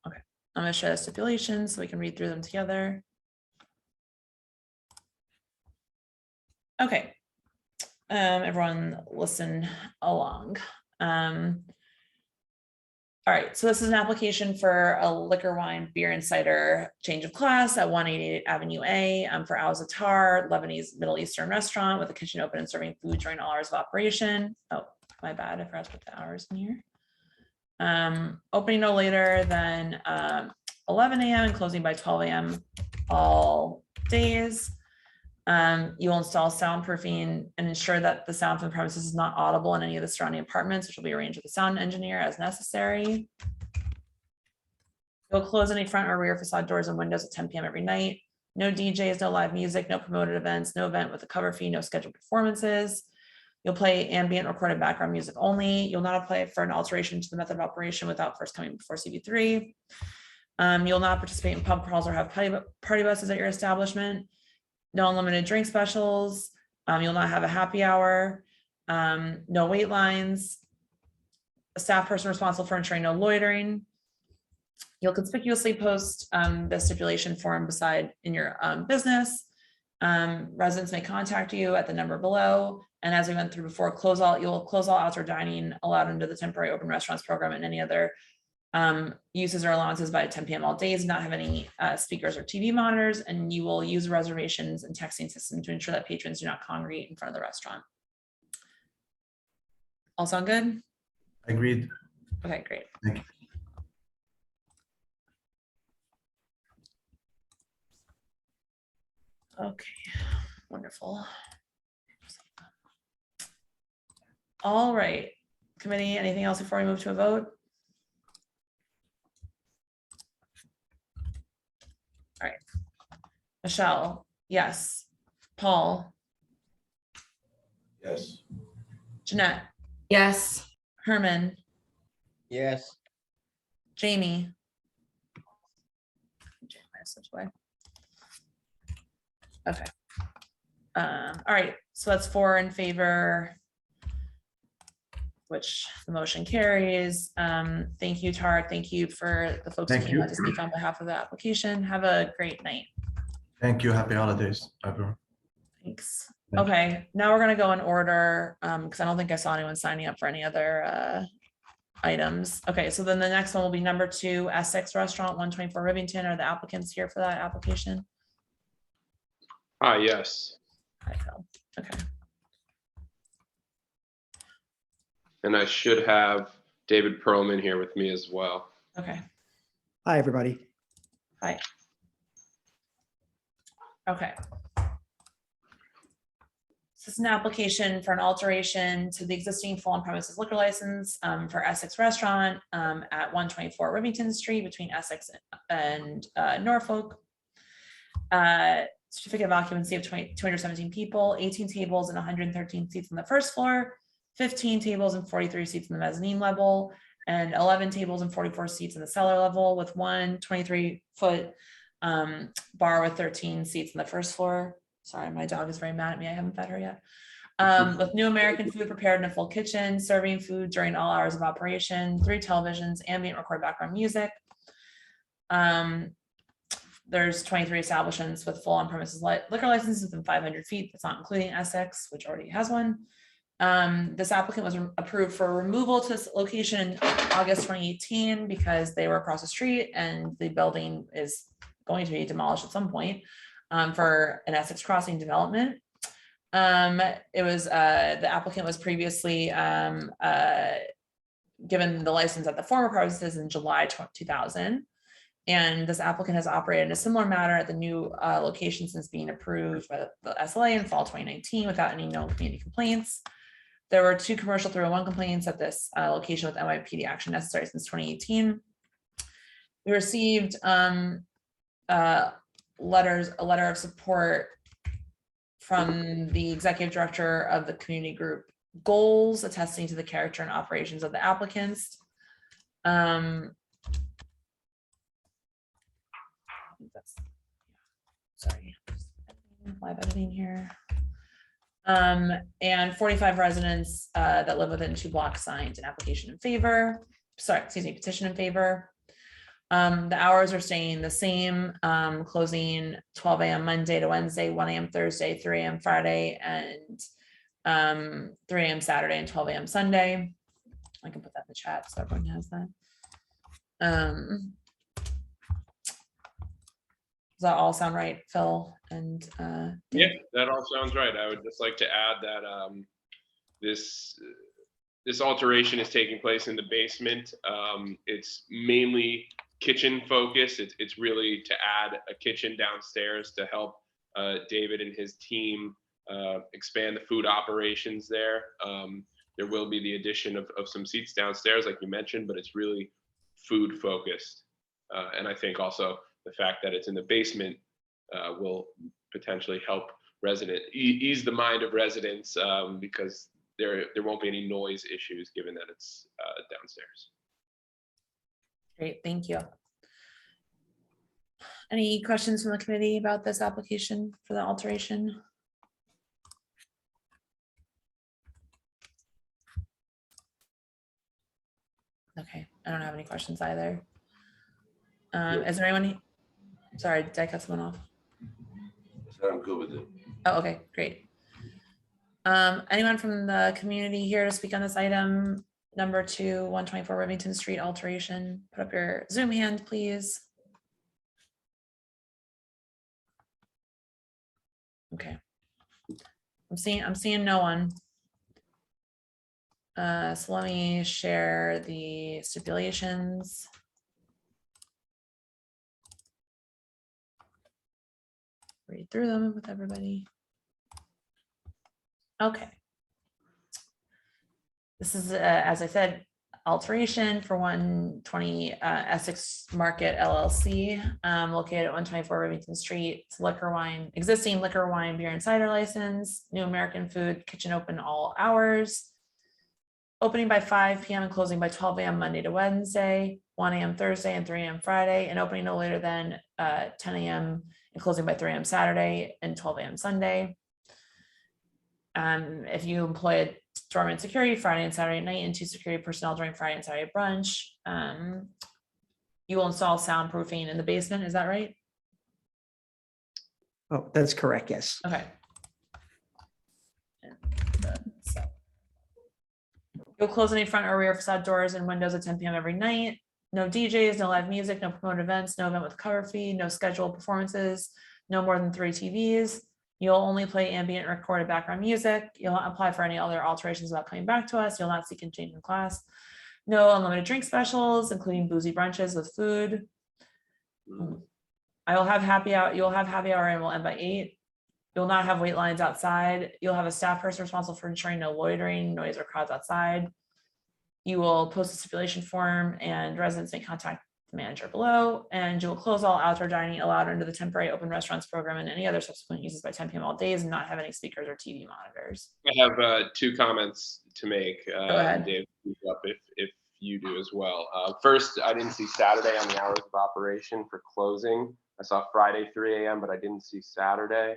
Okay, I'm going to share the stipulations so we can read through them together. Okay. Everyone listen along. All right, so this is an application for a liquor, wine, beer, and cider change of class at 188 Avenue A for Za'atar, Lebanese Middle Eastern restaurant with a kitchen open and serving food during all hours of operation. Oh, my bad, I forgot to put the hours in here. Opening no later than 11 a.m. and closing by 12 a.m. all days. You will install soundproofing and ensure that the sound from the premises is not audible in any of the surrounding apartments, which will be arranged with the sound engineer as necessary. You'll close any front or rear facade doors and windows at 10 p.m. every night. No DJs, no live music, no promoted events, no event with a cover fee, no scheduled performances. You'll play ambient recorded background music only. You'll not apply for an alteration to the method of operation without first coming before CB3. You'll not participate in pub crawls or have party buses at your establishment. No unlimited drink specials. You'll not have a happy hour. No wait lines. A staff person responsible for ensuring no loitering. You'll conspicuously post the stipulation form beside in your business. Residents may contact you at the number below. And as we went through before, you'll close all outdoor dining allowed under the temporary open restaurants program and any other uses or allowances by 10 p.m. all days, not have any speakers or TV monitors, and you will use reservations and texting system to ensure that patrons do not congregate in front of the restaurant. All sound good? Agreed. Okay, great. Thank you. Okay, wonderful. All right, committee, anything else before we move to a vote? All right, Michelle, yes. Paul? Yes. Jeanette? Yes. Herman? Yes. Jamie? Switch away. Okay. All right, so that's 4 in favor, which the motion carries. Thank you, Tar. Thank you for the folks who Thank came you. out to speak on behalf of the application. Have a great night. Thank you. Happy holidays, everyone. Thanks. Thank you. Okay, now we're gonna go in order because I don't think I saw anyone signing up for any other items. Okay, so then the next one will be number 2, Essex Restaurant, 124 Rivington. Are the applicants here for that application? Yes. Hi, Phil. Okay. And I should have David Perlman here with me as well. Okay. Hi, everybody. Hi. Okay. This is an application for an alteration to the existing full on-premises liquor license for Essex Restaurant at 124 Rivington Street between Essex and Norfolk. Certificate of occupancy of 217 people, 18 tables and 113 seats on the first floor, 15 tables and 43 seats in the mezzanine level, and 11 tables and 44 seats in the cellar level, with one 23-foot bar with 13 seats on the first floor. Sorry, my dog is very mad at me. I haven't fed her yet. With new American food prepared in a full kitchen, serving food during all hours of operation, 3 televisions, ambient record background music. There's 23 establishments with full on-premises liquor licenses within 500 feet. That's not including Essex, which already has one. This applicant was approved for removal to this location in August 2018 because they were across the street and the building is going to be demolished at some point for an Essex Crossing development. It was the applicant was previously given the license at the former premises in July 2000. And this applicant has operated in a similar manner at the new location since being approved by the SLA in fall 2019 without any known community complaints. There were 2 commercial 301 complaints at this location with NYPD action necessary since 2018. We received a letter of support from the executive director of the community group Goals, attesting to the character and operations of the applicants. Sorry, live editing here. And 45 residents that live within 2 blocks signed an application in favor. Sorry, excuse me, petition in favor. The hours are staying the same, closing 12 a.m. Monday to Wednesday, 1 a.m. Thursday, 3 a.m. Friday, and 3 a.m. Saturday and 12 a.m. Sunday. I can put that in the chat so everyone has that. Does that all sound right, Phil? And Yeah, that all sounds right. I would just like to add that this alteration is taking place in the basement. It's mainly kitchen focused. It's really to add a kitchen downstairs to help David and his team expand the food operations there. There will be the addition of some seats downstairs, like you mentioned, but it's really food focused. And I think also the fact that it's in the basement will potentially help ease the mind of residents because there won't be any noise issues given that it's downstairs. Great, thank you. Any questions from the committee about this application for the alteration? Okay, I don't have any questions either. Is there anyone? Sorry, did I cut someone off? So I'm good with it. Oh, okay, great. Anyone from the community here to speak on this item? Number 2, 124 Rivington Street alteration. Put up your Zoom hand, please. Okay. I'm seeing no one. So let me share the stipulations. Read through them with everybody. Okay. This is, as I said, alteration for 120 Essex Market LLC, located at 124 Rivington Street. It's liquor wine, existing liquor wine, beer and cider license, new American food kitchen open all hours. Opening by 5 p.m. and closing by 12 a.m. Monday to Wednesday, 1 a.m. Thursday and 3 a.m. Friday, and opening no later than 10 a.m. and closing by 3 a.m. Saturday and 12 a.m. Sunday. If you employ a doorman security Friday and Saturday night and 2 security personnel during Friday and Saturday brunch, you will install soundproofing in the basement. Is that right? Oh, that's correct. Yes. Okay. You'll close any front or rear facade doors and windows at 10 p.m. every night. No DJs, no live music, no promoted events, no event with cover fee, no scheduled performances, no more than 3 TVs. You'll only play ambient recorded background music. You'll not apply for any other alterations without coming back to us. You'll not seek a change in class. No unlimited drink specials, including boozy brunches with food. I will have happy hour. You'll have happy hour and will end by 8. You'll not have wait lines outside. You'll have a staff person responsible for ensuring no loitering, noise, or crowds outside. You will post a stipulation form and residents may contact the manager below, and you will close all outdoor dining allowed under the temporary open restaurants program and any other subsequent uses by 10 p.m. all days, and not have any speakers or TV monitors. I have 2 comments to make. Go ahead. Dave, if you do as well. First, I didn't see Saturday on the hours of operation for closing. I saw Friday 3 a.m., but I didn't see Saturday.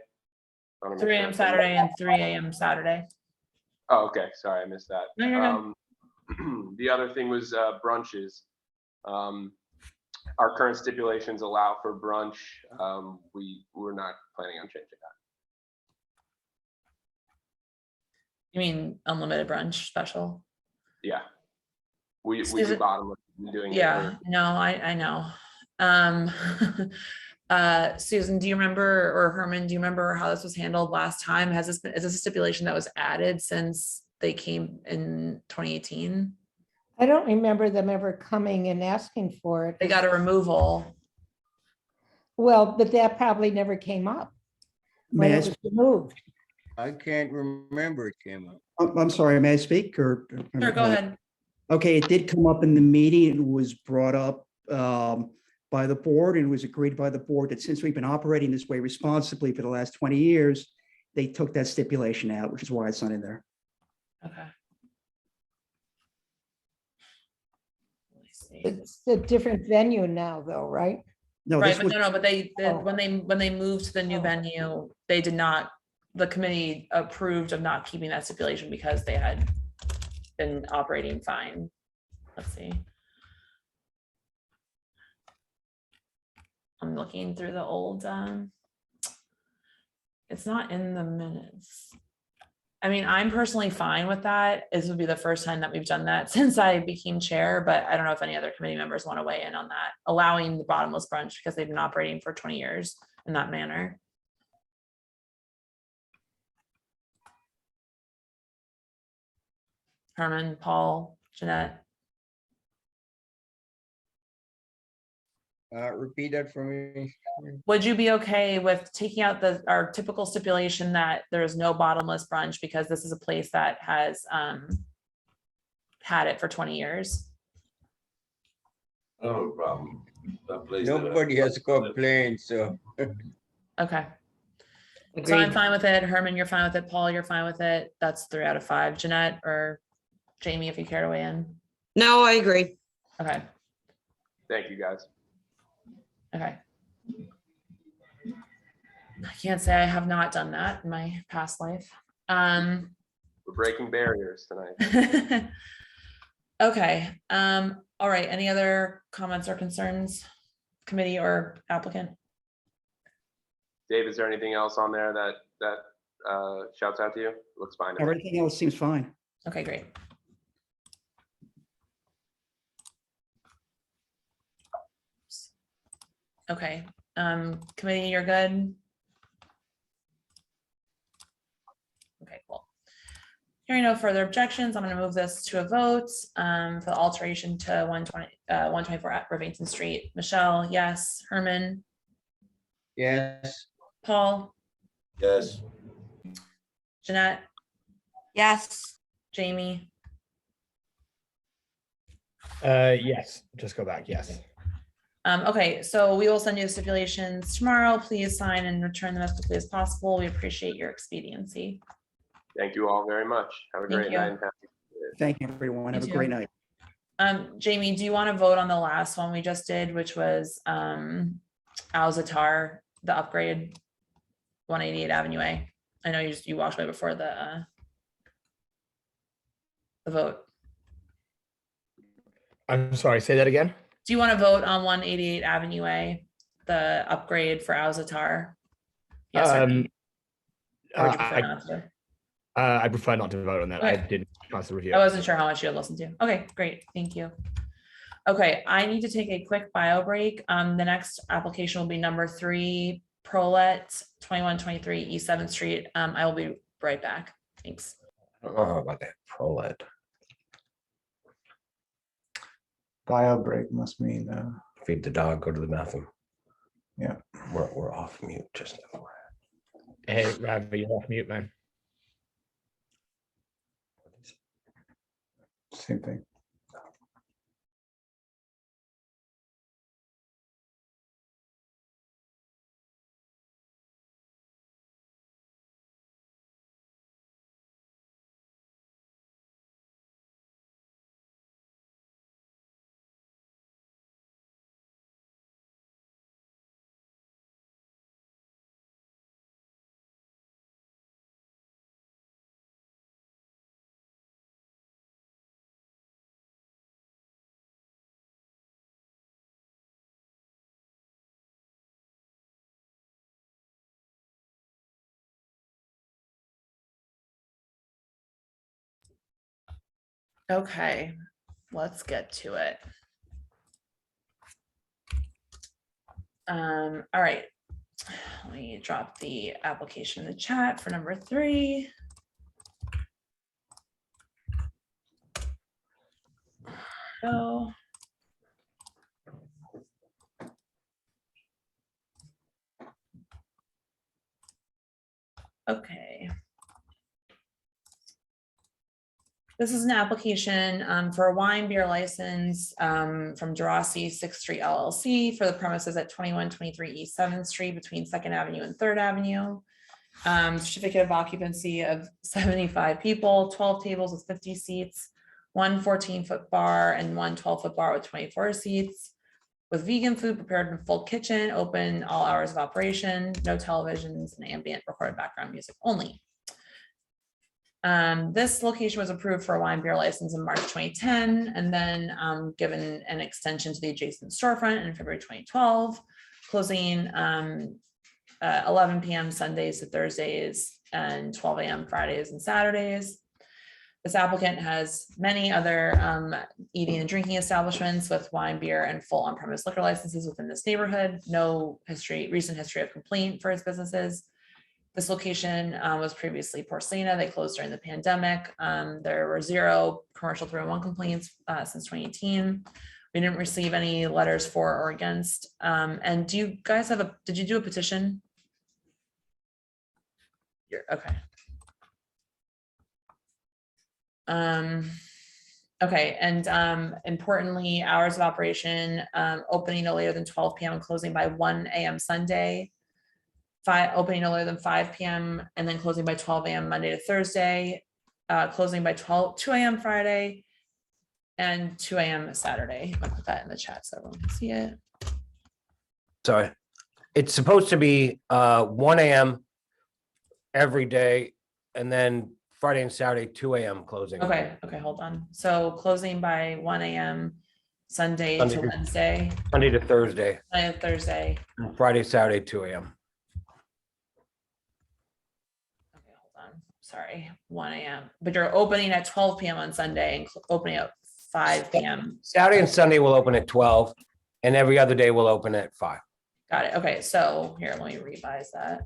3 a.m. Saturday and 3 a.m. Saturday. Oh, okay. Sorry, I missed that. No, you're good. The other thing was brunches. Our current stipulations allow for brunch. We're not planning on changing that. You mean unlimited brunch special? Yeah. We do bottom doing yeah, no, I know. Susan, do you remember, or Herman, do you remember how this was handled last time? Is this a stipulation that was added since they came in 2018? I don't remember them ever coming and asking for it. They got a removal. Well, but that probably never came up when May I it was removed. I can't remember it came up. I'm sorry, may I speak or? Sure, go ahead. Okay, it did come up in the meeting. It was brought up by the board, and it was agreed by the board that since we've been operating this way responsibly for the last 20 years, they took that stipulation out, which is why it's not in there. Okay. It's a different venue now though, right? No, right, this but was, no, but when they moved to the new venue, they did not, the committee approved of not keeping that stipulation because they had been operating fine. Let's see. I'm looking through the old, it's not in the minutes. I mean, I'm personally fine with that. This would be the first time that we've done that since I became chair, but I don't know if any other committee members want to weigh in on that, allowing the bottomless brunch because they've been operating for 20 years in that manner. Herman, Paul, Jeanette. Repeat that for me. Would you be okay with taking out our typical stipulation that there is no bottomless brunch because this is a place that has had it for 20 years? No problem. That place Nobody has complained, so. Okay. So I'm Agreed. fine with it. Herman, you're fine with it. Paul, you're fine with it. That's 3 out of 5. Jeanette or Jamie, if you care to weigh in. No, I agree. Okay. Thank you, guys. Okay. I can't say I have not done that in my past life. We're breaking barriers tonight. Okay. All right. Any other comments or concerns, committee or applicant? Dave, is there anything else on there that shouts out to you? Looks fine. to me. Everything else seems fine. Okay, great. Okay, committee, you're good? Okay, cool. Hearing no further objections, I'm going to move this to a vote for the alteration to 124 at Rivington Street. Michelle, yes. Herman? Yes. Paul? Yes. Jeanette? Yes. Jamie? Yes, just go back, yes. Okay, so we will send you the stipulations tomorrow. Please sign and return them as quickly as possible. We appreciate your expediency. Thank you all very much. Have a Thank great you. night. And happy Thank you, everyone. Have a too. great night. Jamie, do you want to vote on the last one we just did, which was Za'atar, the upgrade, 188 Avenue A? I know you walked away before the vote. I'm sorry, say that again. Do you want to vote on 188 Avenue A, the upgrade for Za'atar? Yes or no? Or would you prefer not to? I prefer not to vote on that. I Okay. didn't pass the review. I wasn't sure how much you had listened to. Okay, great. Thank you. Okay, I need to take a quick bio break. The next application will be number 3, Prolet, 2123 East 7th Street. I will be right back. Thanks. I don't know about that Prolet. Bio break must mean, Feed the dog, go to the bathroom. yeah, We're off mute just now. Hey, Ravi, you're off mute, man. same thing. Okay, let's get to it. All right. Let me drop the application in the chat for number 3. Go. Okay. This is an application for a wine beer license from Derossi 6th Street LLC for the premises at 2123 East 7th Street between 2nd Avenue and 3rd Avenue. Certificate of occupancy of 75 people, 12 tables with 50 seats, 1 14-foot bar and 1 12-foot bar with 24 seats, with vegan food prepared in a full kitchen, open all hours of operation, no televisions and ambient recorded background music only. This location was approved for a wine beer license in March 2010 and then given an extension to the adjacent storefront in February 2012, closing 11 p.m. Sundays to Thursdays and 12 a.m. Fridays and Saturdays. This applicant has many other eating and drinking establishments with wine, beer, and full on-premise liquor licenses within this neighborhood. No recent history of complaint for his businesses. This location was previously Porcelina. They closed during the pandemic. There were 0 commercial 301 complaints since 2018. We didn't receive any letters for or against. And do you guys have did you do a petition? Okay. Okay, and importantly, hours of operation, opening no later than 12 p.m. and closing by 1 a.m. Sunday. opening no later than 5 p.m. and then closing by 12 a.m. Monday to Thursday, closing by 2 a.m. Friday, and 2 a.m. Saturday. I'm gonna put that in the chat so everyone can see it. Sorry. It's supposed to be 1 a.m. every day, and then Friday and Saturday, 2 a.m. closing. Okay, hold on. So closing by 1 a.m. Sunday to Wednesday, Monday to Thursday, Monday to Thursday. and Friday, Saturday, 2 a.m. Okay, hold on. Sorry, 1 a.m. But you're opening at 12 p.m. on Sunday and opening at 5 p.m. Saturday and Sunday will open at 12, and every other day will open at 5. Got it. Okay, so here, let me revise that.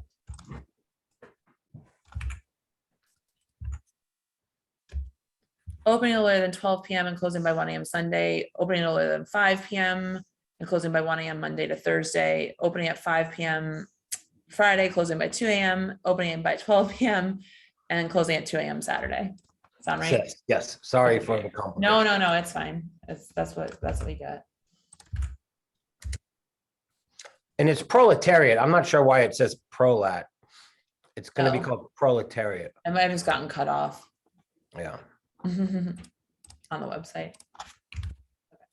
Opening no later than 12 p.m. and closing by 1 a.m. Sunday, opening no later than 5 p.m. and closing by 1 a.m. Monday to Thursday, opening at 5 p.m. Friday, closing by 2 a.m., opening by 12 p.m. and closing at 2 a.m. Saturday. Sound right? Yes, yes. Sorry for the compliment. No, it's fine. That's what we got. And it's proletariat. I'm not sure why it says prolat. It's going to be called proletariat. I might have just gotten cut off Yeah. on the website. Okay.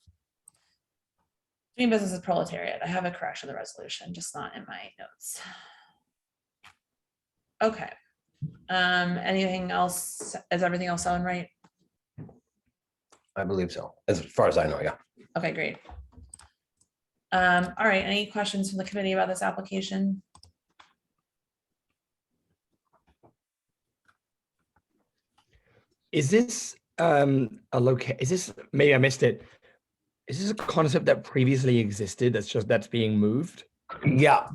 Doing business is proletariat. I have a correction of the resolution, just not in my notes. Okay. Anything else? Is everything else sound right? I believe so. As far as I know, yeah. Okay, great. All right, any questions from the committee about this application? Is this is this, maybe I missed it. Is this a concept that previously existed that's being moved? Yeah,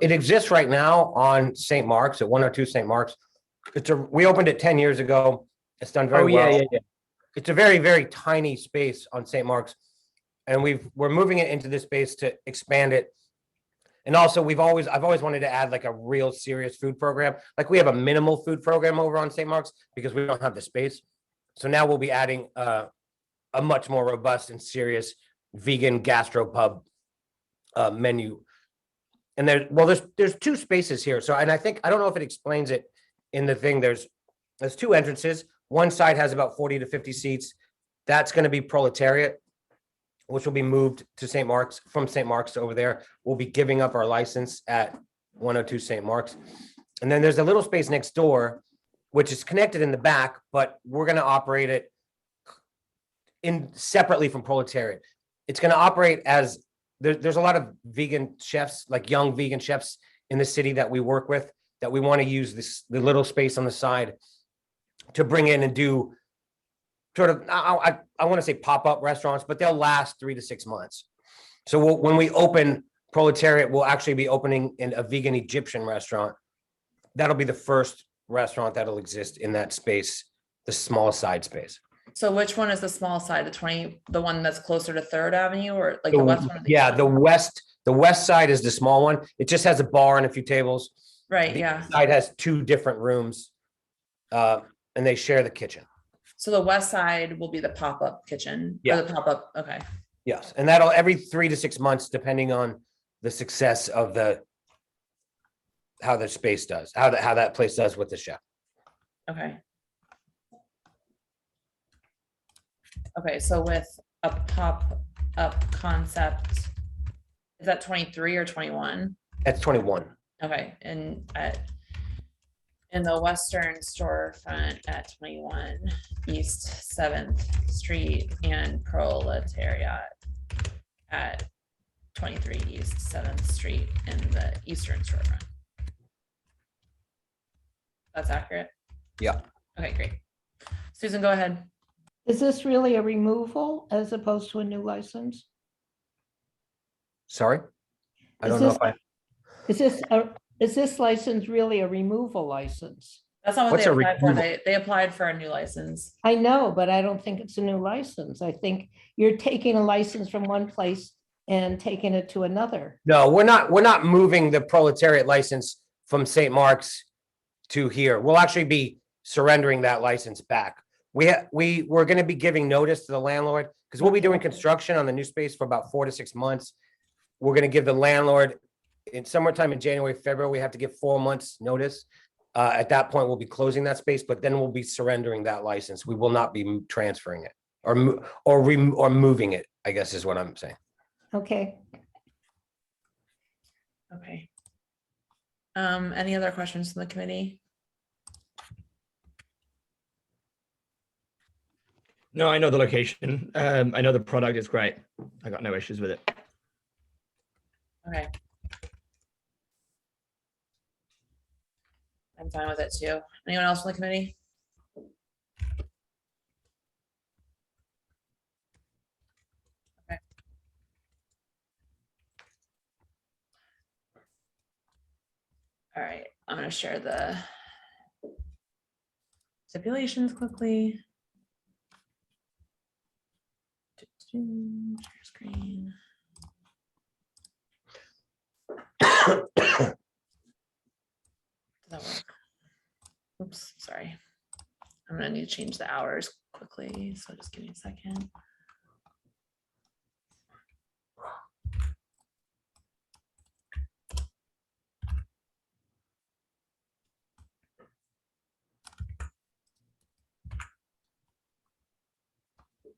it exists right now on St. Mark's at 102 St. Mark's. We opened it 10 years ago. It's done very well. Yeah. It's a very, very tiny space on St. Mark's. And we're moving it into this space to expand it. And also I've always wanted to add like a real serious food program. Like we have a minimal food program over on St. Mark's because we don't have the space. So now we'll be adding a much more robust and serious vegan gastropub menu. And there's 2 spaces here. So, and I don't know if it explains it in the thing. There's 2 entrances. One side has about 40 to 50 seats. That's going to be proletariat, which will be moved to St. Mark's, from St. Mark's to over there. We'll be giving up our license at 102 St. Mark's. And then there's a little space next door, which is connected in the back, but we're going to operate it separately from proletariat. It's going to operate as, there's a lot of vegan chefs, like young vegan chefs in the city that we work with, that we want to use the little space on the side to bring in and do sort of, I want to say pop-up restaurants, but they'll last 3 to 6 months. So when we open proletariat, we'll actually be opening in a vegan Egyptian restaurant. That'll be the first restaurant that'll exist in that space, the small side space. So which one is the small side, the one that's closer to 3rd Avenue, or like the west one? Yeah, the west side is the small one. It just has a bar and a few tables. Right, The yeah. east side has 2 different rooms, and they share the kitchen. So the west side will be the pop-up kitchen. Yeah. Or the pop-up, okay. Yes, and that'll every 3 to 6 months, depending on the success of how the space does, how that place does with the chef. Okay. Okay, so with a pop-up concept, is that 23 or 21? That's 21. Okay, and in the western storefront at 21 East 7th Street and Proletariat at 23 East 7th Street in the eastern storefront. That's accurate? Yeah. Okay, great. Susan, go ahead. Is this really a removal as opposed to a new license? Sorry? I Is don't know this- if I, Is this license really a removal license? That's not what What's they a applied for. removal? They applied for a new license. I know, but I don't think it's a new license. I think you're taking a license from one place and taking it to another. no, we're not moving the proletariat license from St. Mark's to here. We'll actually be surrendering that license back. We're going to be giving notice to the landlord because we'll be doing construction on the new space for about 4 to 6 months. We're going to give the landlord in summertime in January, February, we have to give 4 months notice. At that point, we'll be closing that space, but then we'll be surrendering that license. We will not be transferring it or moving it, I guess is what I'm saying. Okay. Okay. Any other questions from the committee? No, I know the location. I know the product is great. I got no issues with it. Okay. I'm fine with it too. Anyone else from the committee? Okay. All right, I'm going to share the stipulations quickly. Share screen. Does that work? Oops, sorry. I'm gonna need to change the hours quickly, so just give me a second.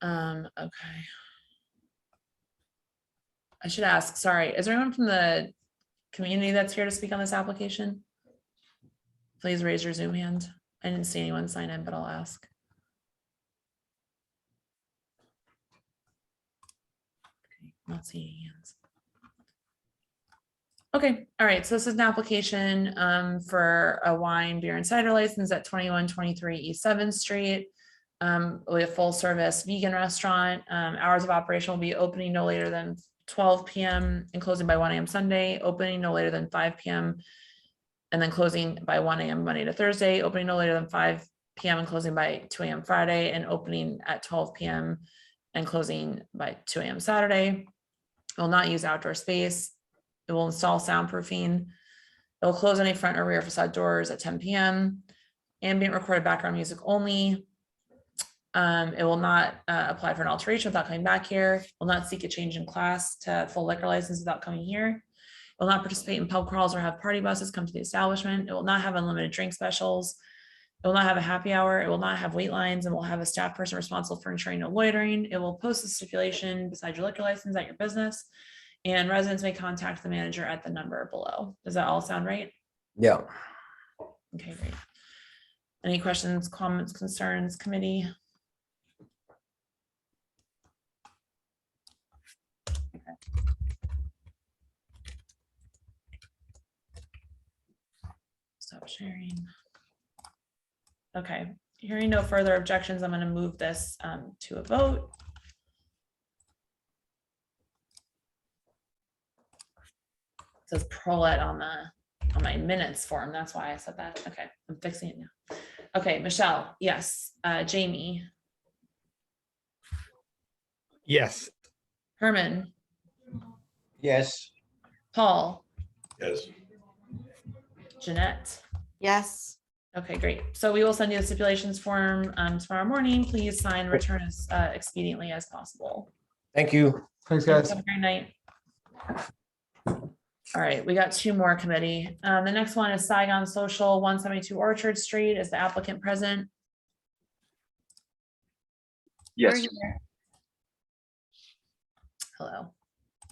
Okay. I should ask, sorry, is there anyone from the community that's here to speak on this application? Please raise your Zoom hand. I didn't see anyone sign in, but I'll ask. Okay, not seeing any hands. Okay, all right, so this is an application for a wine, beer, and cider license at 2123 East 7th Street. With a full service vegan restaurant. Hours of operation will be opening no later than 12 p.m. and closing by 1 a.m. Sunday, opening no later than 5 p.m. and then closing by 1 a.m. Monday to Thursday, opening no later than 5 p.m. and closing by 2 a.m. Friday, and opening at 12 p.m. and closing by 2 a.m. Saturday. It will not use outdoor space. It will install soundproofing. It will close any front or rear facade doors at 10 p.m. Ambient recorded background music only. It will not apply for an alteration without coming back here. It will not seek a change in class to full liquor license without coming here. It will not participate in pub crawls or have party buses come to the establishment. It will not have unlimited drink specials. It will not have a happy hour. It will not have wait lines, and will have a staff person responsible for ensuring no loitering. It will post the stipulation beside your liquor license at your business, and residents may contact the manager at the number below. Does that all sound right? Yeah. Okay, great. Any questions, comments, concerns, committee? Stop sharing. Okay, hearing no further objections, I'm going to move this to a vote. It says Prolet on my minutes form. That's why I said that. Okay, I'm fixing it now. Okay, Michelle, yes. Jamie. Yes. Herman. Yes. Paul. Yes. Jeanette. Yes. Okay, great. So we will send you the stipulations form tomorrow morning. Please sign and return as expediently as possible. Thank you. Thanks, guys. Have a great night. All right, we got two more committee. The next one is Saigon Social, 172 Orchard Street. Is the applicant present? Yes. Hello.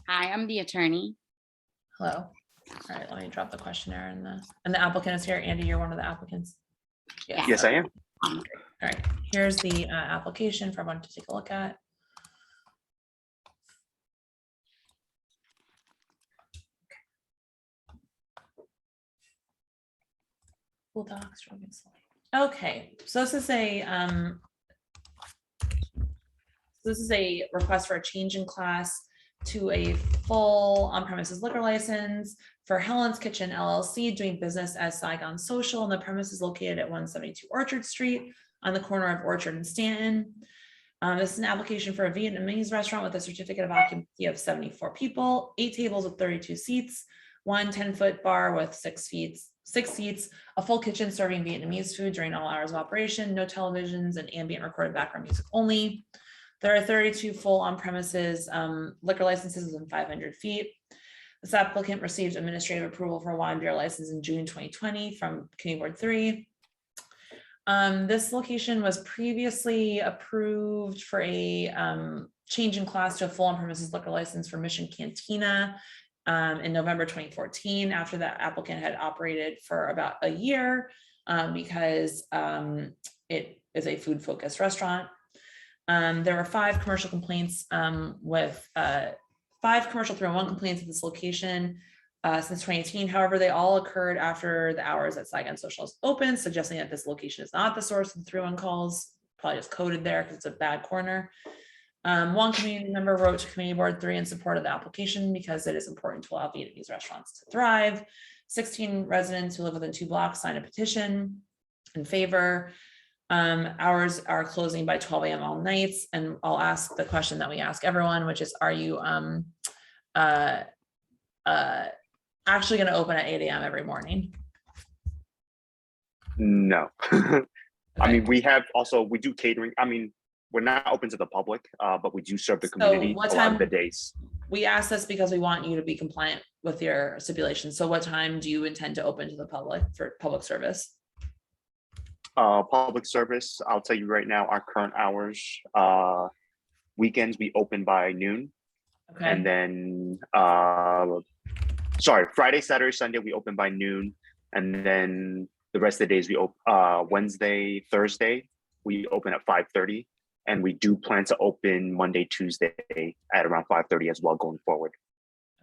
Hi, I'm the attorney. Hello. All right, let me drop the questionnaire and the applicant is here. Andy, you're one of the applicants. Yes, I am. All right, here's the application for everyone to take a look at. Cool docs. Okay, so this is a request for a change in class to a full on-premises liquor license for Helen's Kitchen LLC, doing business as Saigon Social, and the premise is located at 172 Orchard Street on the corner of Orchard and Stanton. This is an application for a Vietnamese restaurant with a certificate of occupancy of 74 people, 8 tables with 32 seats, one 10-foot bar with 6 seats, a full kitchen serving Vietnamese food during all hours of operation, no televisions, and ambient recorded background music only. There are 32 full on-premises liquor licenses within 500 feet. This applicant received administrative approval for a wine beer license in June 2020 from Committee Board 3. This location was previously approved for a change in class to a full on-premises liquor license for Mission Cantina in November 2014, after that applicant had operated for about a year because it is a food-focused restaurant. There were 5 commercial complaints with 5 commercial 301 complaints at this location since 2018. However, they all occurred after the hours that Saigon Social is open, suggesting that this location is not the source of the 301 calls, probably just coded there because it's a bad corner. One community member wrote to Committee Board 3 in support of the application because it is important to allow Vietnamese restaurants to thrive. 16 residents who live within 2 blocks signed a petition in favor. Hours are closing by 12 a.m. all nights. And I'll ask the question that we ask everyone, which is, are you actually going to open at 8 a.m. every morning? No. I mean, we do catering. I mean, we're not open to the public, but we do serve the community what a lot time- of the days. We ask this because we want you to be compliant with your stipulations. So what time do you intend to open to the public for public service? Public service, I'll tell you right now, our current hours, weekends, we open by noon. Okay. And then, Friday, Saturday, Sunday, we open by noon. And then the rest of the days we open, Wednesday, Thursday, we open at 5:30. And we do plan to open Monday, Tuesday at around 5:30 as well going forward.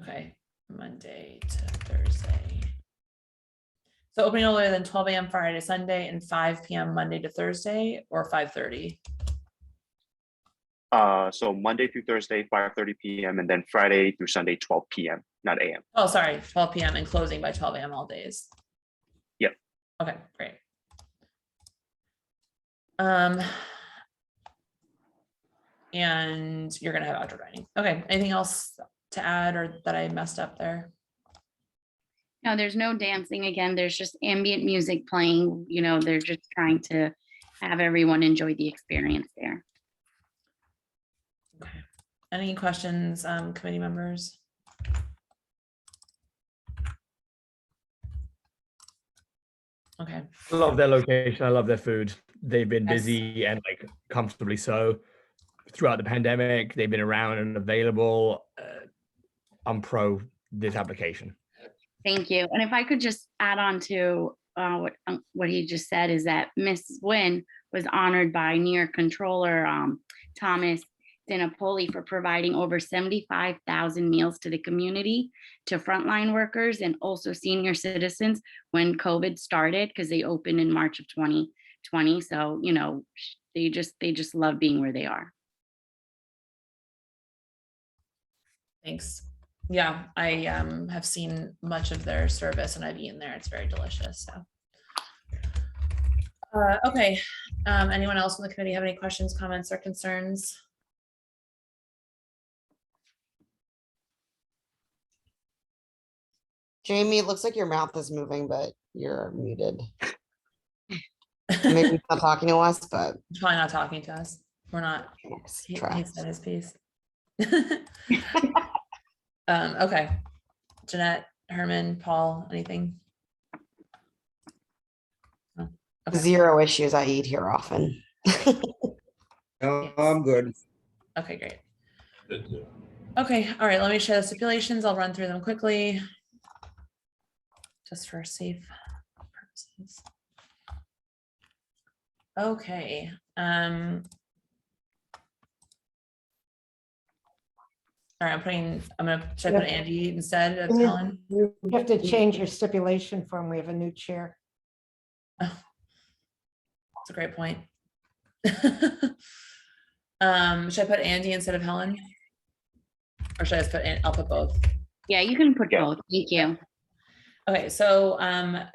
Okay, Monday to Thursday. So opening no later than 12 a.m. Friday to Sunday and 5 p.m. Monday to Thursday, or 5:30? So Monday through Thursday, 5:30 p.m. and then Friday through Sunday, 12 p.m., not a.m. Oh, sorry, 12 p.m. and closing by 12 a.m. all days. Yep. Okay, great. And you're gonna have outdoor dining. Okay, anything else to add or that I messed up there? No, there's no dancing again. There's just ambient music playing. You know, they're just trying to have everyone enjoy the experience there. Okay. Any questions, committee members? Okay. I love their location. I love their food. They've been Yes. busy and like comfortably so throughout the pandemic. They've been around and available. I'm pro this application. Thank you. And if I could just add on to what he just said, is that Ms. Wynn was honored by New York Controller Thomas DiNapoli for providing over 75,000 meals to the community, to frontline workers and also senior citizens when COVID started, because they opened in March of 2020. So, you know, they just love being where they are. Thanks. Yeah, I have seen much of their service and I've eaten there. It's very delicious. So, okay. Anyone else from the committee have any questions, comments, or concerns? Jamie, it looks like your mouth is moving, but you're muted. Maybe he's not talking to us, but He's probably not talking to us. We're not. He said his piece. Okay. Jeanette, Herman, Paul, anything? Oh, okay. 0 issues. I eat here often. No, I'm good. Okay, great. Okay, all right, let me share the stipulations. I'll run through them quickly, just for safe purposes. Okay. All right, should I put Andy instead of Helen? You have to change your stipulation form. We have a new chair. Oh, that's a great point. Should I put Andy instead of Helen? Or should I just I'll put both? Yeah, you can put both. Thank you. Okay, so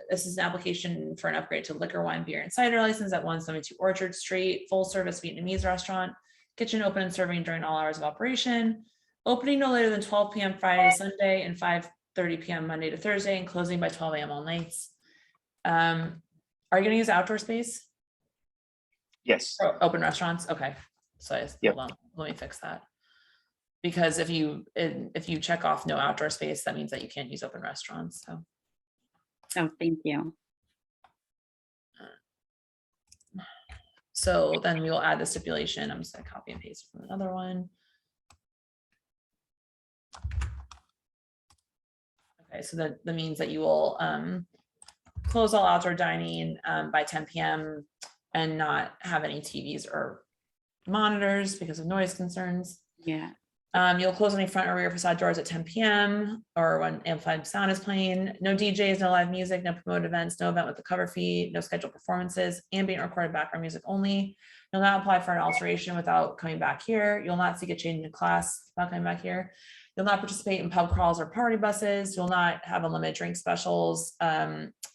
this is an application for an upgrade to liquor, wine, beer, and cider license at 172 Orchard Street, full service Vietnamese restaurant, kitchen open and serving during all hours of operation, opening no later than 12 p.m. Friday to Sunday and 5:30 p.m. Monday to Thursday, and closing by 12 a.m. all nights. Are you gonna use outdoor space? Yes. Or open restaurants? Okay, so hold on, let me fix that. because if you check off no outdoor space, that means that you can't use open restaurants, so. Oh, thank you. So then we will add the stipulation. I'm just gonna copy and paste from another one. Okay, so that means that you will close all outdoor dining by 10 p.m. and not have any TVs or monitors because of noise concerns. Yeah. You'll close any front or rear facade doors at 10 p.m. or when amplified sound is playing. No DJs, no live music, no promoted events, no event with a cover fee, no scheduled performances, ambient recorded background music only. You'll not apply for an alteration without coming back here. You'll not seek a change in class without coming back here. You'll not participate in pub crawls or party buses. You'll not have unlimited drink specials,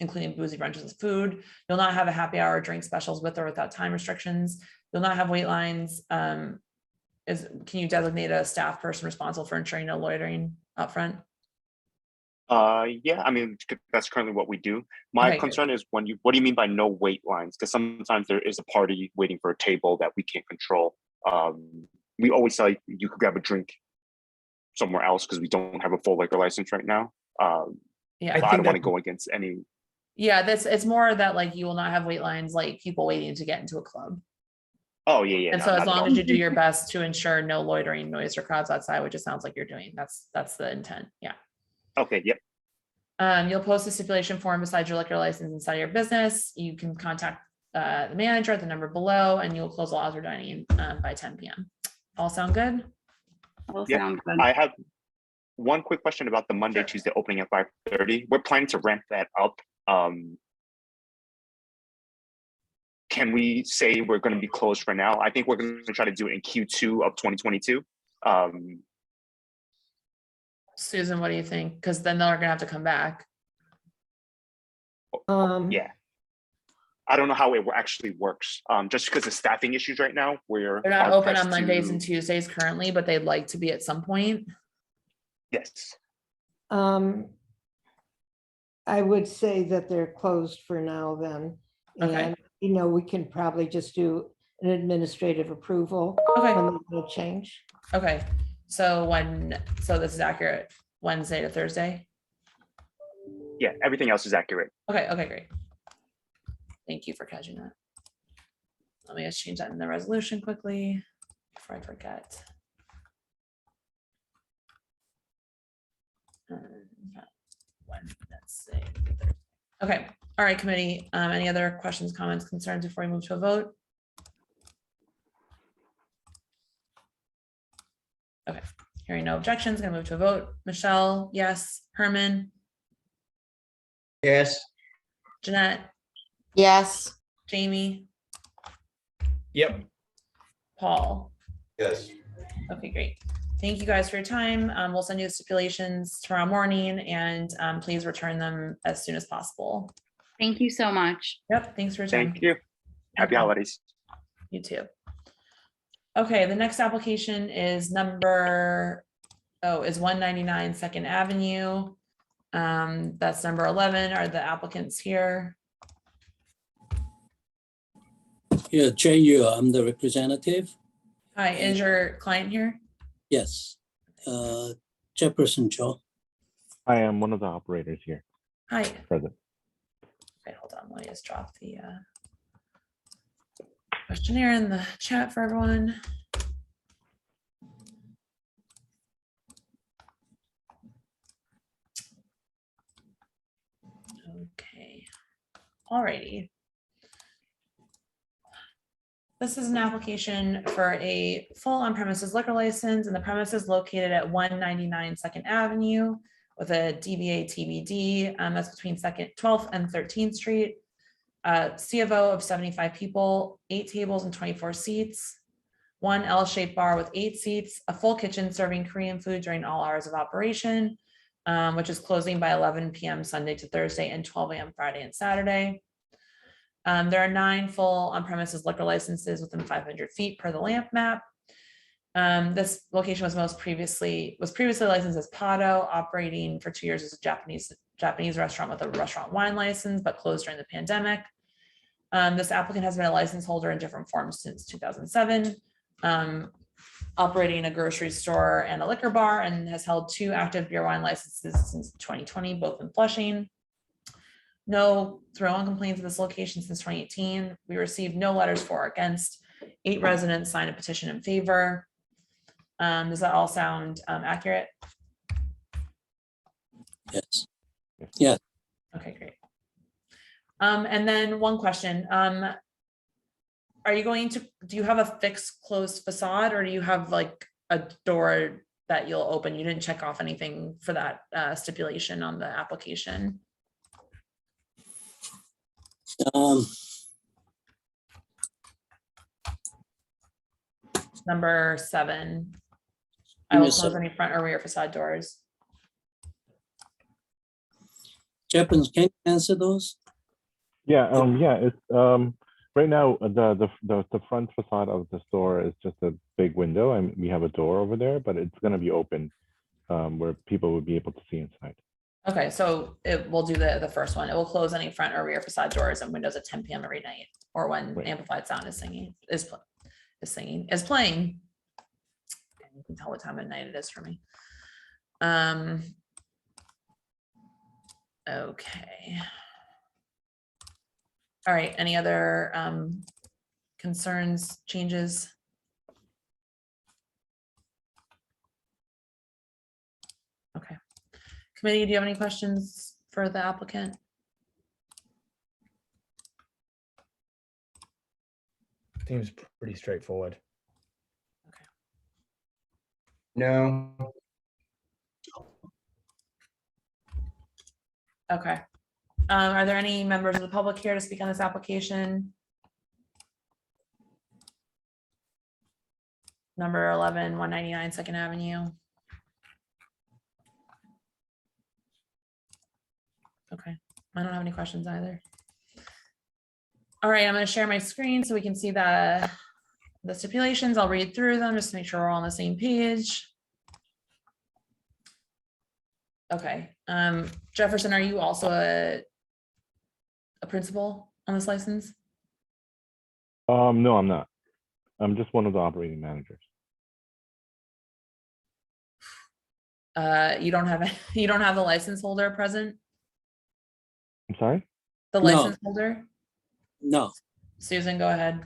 including boozy brunches and food. You'll not have a happy hour drink specials with or without time restrictions. You'll not have wait lines. Can you designate a staff person responsible for ensuring no loitering up front? Yeah, I mean, that's currently what we do. My Okay, concern is what do you mean by no wait lines? Because sometimes there is a party waiting for a table that we can't control. We always say you could grab a drink somewhere else because we don't have a full liquor license right now. Yeah, I don't want to go against any. Yeah, it's more that like you will not have wait lines, like people waiting to get into a club. Oh yeah, yeah. And so as long as you do your best to ensure no loitering, noise, or crowds outside, which it sounds like you're doing, that's the intent. Yeah. Okay. Yep. You'll post a stipulation form beside your liquor license inside your business. You can contact the manager at the number below, and you'll close all outdoor dining by 10 p.m. All sound good? All Yeah. sound good. I have one quick question about the Monday, Tuesday opening at 5:30. We're planning to ramp that up. Can we say we're going to be closed for now? I think we're going to try to do it in Q2 of 2022. Susan, what do you think? Because then they're gonna have to come back. Yeah. I don't know how it actually works. Just because of staffing issues right now, They're not open on Mondays and Tuesdays currently, but they'd like to be at some point. Yes. I would say that they're closed for now then. Okay. And, we can probably just do an administrative approval. Okay. When there's a change. Okay, so this is accurate, Wednesday to Thursday? Yeah, everything else is accurate. Okay, great. Thank you for catching that. Let me just change that in the resolution quickly before I forget. Wednesday. Okay, all right, committee. Any other questions, comments, concerns before we move to a vote? Okay, hearing no objections, gonna move to a vote. Michelle, yes. Herman? Yes. Jeanette? Yes. Jamie? Yep. Paul? Yes. Okay, great. Thank you guys for your time. We'll send you the stipulations tomorrow morning, and please return them as soon as possible. Thank you so much. Yep, thanks for your time. Thank you. Happy holidays. You too. Okay, the next application is 199 Second Avenue. That's number 11. Are the applicants here? Yeah, Jay Yu, I'm the representative. Hi, is your client here? Yes. Chairperson Joe. I am one of the operators here. Hi. Present. Okay, hold on. Let me just drop the questionnaire in the chat for everyone. Okay. Alrighty. This is an application for a full on-premises liquor license, and the premise is located at 199 Second Avenue with a DBA TBD. That's between 12th and 13th Street. C of O of 75 people, 8 tables and 24 seats, 1 L-shaped bar with 8 seats, a full kitchen serving Korean food during all hours of operation, which is closing by 11 p.m. Sunday to Thursday and 12 a.m. Friday and Saturday. There are 9 full on-premises liquor licenses within 500 feet per the lamp map. This location was previously licensed as Pato, operating for 2 years as a Japanese restaurant with a restaurant wine license, but closed during the pandemic. This applicant has been a license holder in different forms since 2007. operating a grocery store and a liquor bar, and has held 2 active beer wine licenses since 2020, both in Flushing. No throw-on complaints at this location since 2018. We received no letters for or against. 8 residents signed a petition in favor. Does that all sound accurate? Yes. Yeah. Okay, great. And then one question. Are you going to, do you have a fixed closed facade, or do you have like a door that you'll open? You didn't check off anything for that stipulation on the application. Number 7. I will close any front or rear facade doors. Japanese, can you answer those? Yeah, it's right now the front facade of the store is just a big window, and we have a door over there, but it's going to be open where people will be able to see inside. Okay, so it will do the first one. It will close any front or rear facade doors and windows at 10 p.m. every night, or when amplified sound is playing. You can tell what time of night it is for me. Okay. All right, any other concerns, changes? Okay. Committee, do you have any questions for the applicant? Seems pretty straightforward. No. Okay. Are there any members of the public here to speak on this application? Number 11, 199 2nd Avenue. Okay, I don't have any questions either. All right, I'm going to share my screen so we can see the stipulations. I'll read through them just to make sure we're all on the same page. Okay, Jefferson, are you also a principal on this license? No, I'm not. I'm just one of the operating managers. You don't have the license holder present? I'm sorry? The license holder? No. Susan, go ahead.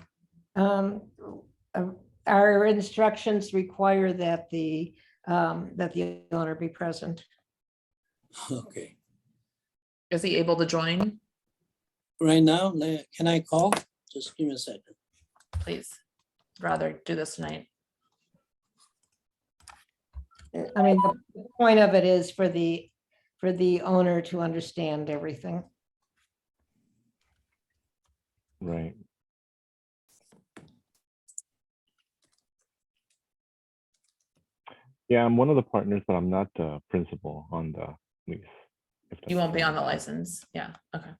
Our instructions require that the owner be present. Okay. Is he able to join? Right now, can I call? Just give me a second. Please, rather do this tonight. I mean, the point of it is for the owner to understand everything. Right. Yeah, I'm one of the partners, but I'm not the principal on the lease. You won't be on the license. Yeah, okay.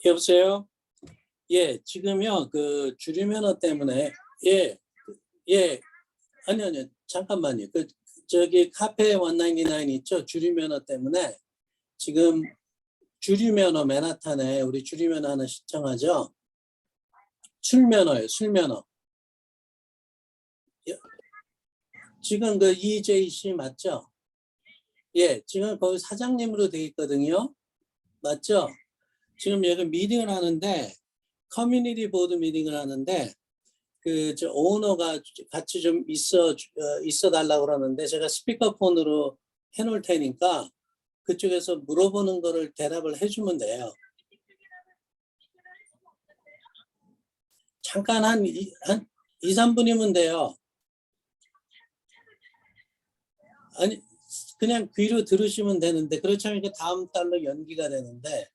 여보세요? 예, 지금요, 그 주류면허 때문에, 아니요, 잠깐만요. 저기 카페 199 있죠? 주류면허 때문에 지금 주류면허 맨하탄에 우리 주류면허 하나 신청하죠? 술면허예요, 술면허. 지금 그 EJC 맞죠? 예, 지금 거기 사장님으로 돼 있거든요. 맞죠? 지금 여기 미팅을 하는데 커뮤니티 보드 미팅을 하는데 저 오너가 같이 좀 있어 달라고 그러는데 제가 스피커폰으로 해놓을 테니까 그쪽에서 물어보는 거를 대답을 해주면 돼요. 잠깐 한 2, 3분이면 돼요. 아니, 그냥 귀로 들으시면 되는데, 그렇지 않으면 다음 달로 연기가 되는데,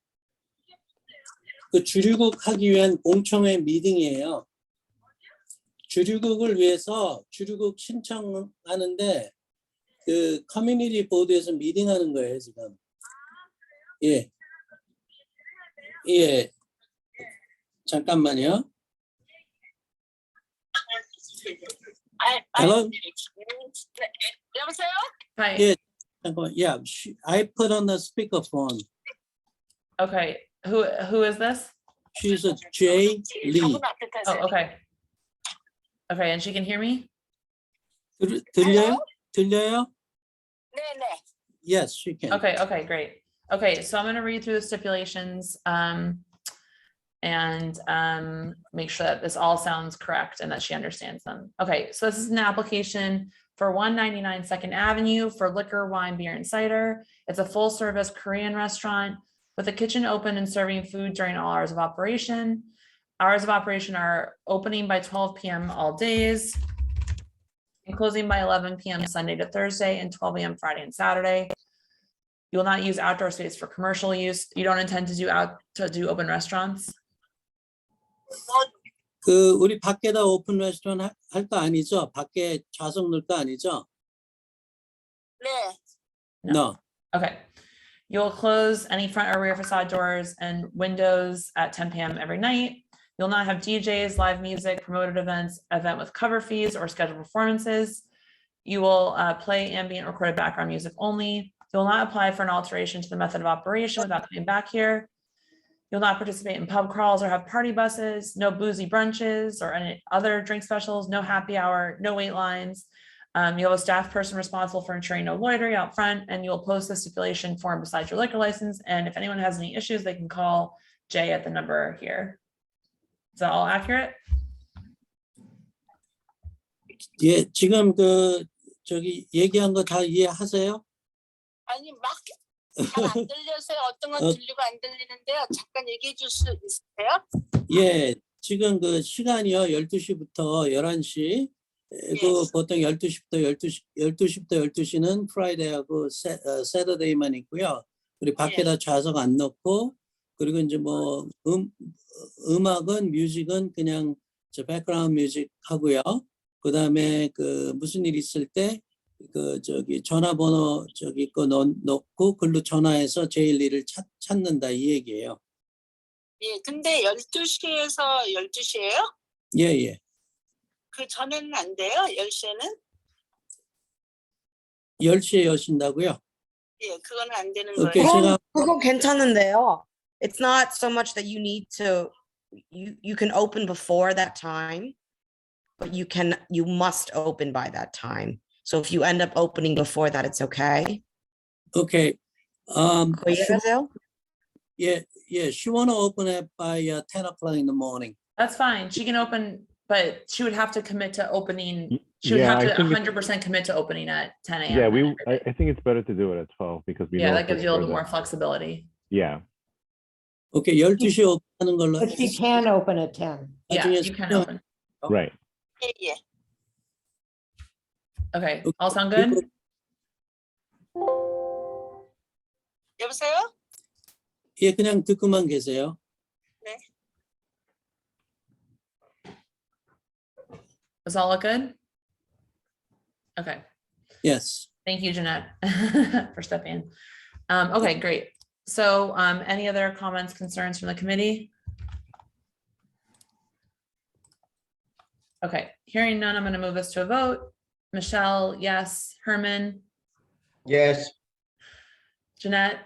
그 주류국 하기 위한 공청회 미팅이에요. 주류국을 위해서 주류국 신청하는데, 그 커뮤니티 보드에서 미팅하는 거예요, 지금. 예. 예. 잠깐만요. Hello? 여보세요? Hi. Yeah, yeah. I put on the speakerphone. Okay. Who is this? She's a J. Lee. Oh, okay. Okay, and she can hear me? 들려요? 들려요? 네네. Yes, she can. Okay, great. Okay, so I'm gonna read through the stipulations and make sure that this all sounds correct and that she understands them. Okay, so this is an application for 199 Second Avenue for liquor, wine, beer, and cider. It's a full service Korean restaurant with a kitchen open and serving food during all hours of operation. Hours of operation are opening by 12 p.m. all days and closing by 11 p.m. Sunday to Thursday and 12 a.m. Friday and Saturday. You will not use outdoor space for commercial use. You don't intend to do open restaurants? 그 우리 밖에다 오픈 레스토랑 할 거 아니죠? 밖에 좌석 넣을 거 아니죠? 네. No. Okay. You'll close any front or rear facade doors and windows at 10 p.m. every night. You'll not have DJs, live music, promoted events, event with cover fees, or scheduled performances. You will play ambient recorded background music only. You'll not apply for an alteration to the method of operation without coming back here. You'll not participate in pub crawls or have party buses, no boozy brunches or any other drink specials, no happy hour, no wait lines. You have a staff person responsible for ensuring no loitering out front, and you'll post the stipulation form beside your liquor license. And if anyone has any issues, they can call Jay at the number here. Is that all accurate? 예, 지금 그 저기 얘기한 거 다 이해하세요? 아니 막 잘 안 들려서요. 어떤 건 들리고 안 들리는데요. 잠깐 얘기해 줄 수 있으세요? 예, 지금 그 시간이요. 12시부터 11시. 그 보통 12시부터 12시는 프라이데이하고 세터데이만 있고요. 우리 밖에다 좌석 안 넣고, 그리고 이제 뭐 음악은 뮤직은 그냥 저 백그라운드 뮤직 하고요. 그다음에 그 무슨 일 있을 때 그 저기 전화번호 저기 거 넣고 글로 전화해서 제1리를 찾는다 이 얘기예요. 예, 근데 12시에서 12시예요? 예, 예. 그 전에는 안 돼요? 10시에는? 10시에 여신다고요? 예, 그거는 안 되는 오케이, 거예요. 그건 괜찮은데요. It's not so much that you need to, you can open before that time, but you must open by that time. So if you end up opening before that, it's okay. Okay. Yeah, she want to open it by 10 o'clock in the morning. That's fine. She can open, but she would have to commit to opening. She would Yeah, have I to think 100% commit to opening at 10 a.m. Yeah, I think it's better to do it at 12 because we Yeah, know that gives you a little bit further. more flexibility. Yeah. Okay, 12시에 오픈하는 걸로. But she can open at 10. Yeah, you can open. Right. 예. Okay, all sound good? 여보세요? 예, 그냥 듣고만 계세요. 네. Does all look good? Okay. Yes. Thank you, Jeanette, for stepping in. Okay, great. So any other comments, concerns from the committee? Okay, hearing none, I'm going to move this to a vote. Michelle, yes. Herman? Yes. Jeanette?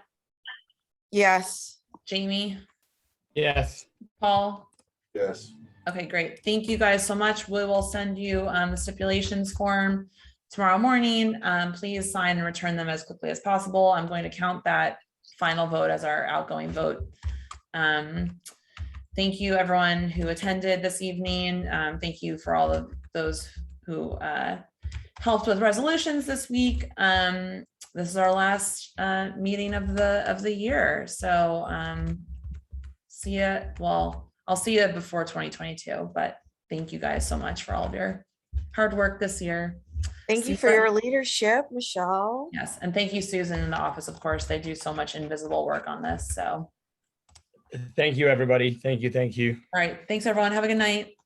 Yes. Jamie? Yes. Paul? Yes. Okay, great. Thank you guys so much. We will send you the stipulations form tomorrow morning. Please sign and return them as quickly as possible. I'm going to count that final vote as our outgoing vote. Thank you, everyone who attended this evening. Thank you for all of those who helped with resolutions this week. This is our last meeting of the year. So see ya. Well, I'll see you before 2022, but thank you guys so much for all of your hard work this year. Thank you for your leadership, Michelle. Yes, and thank you, Susan, in the office, of course. They do so much invisible work on this, so. Thank you, everybody. Thank you. All right, thanks, everyone. Have a good night.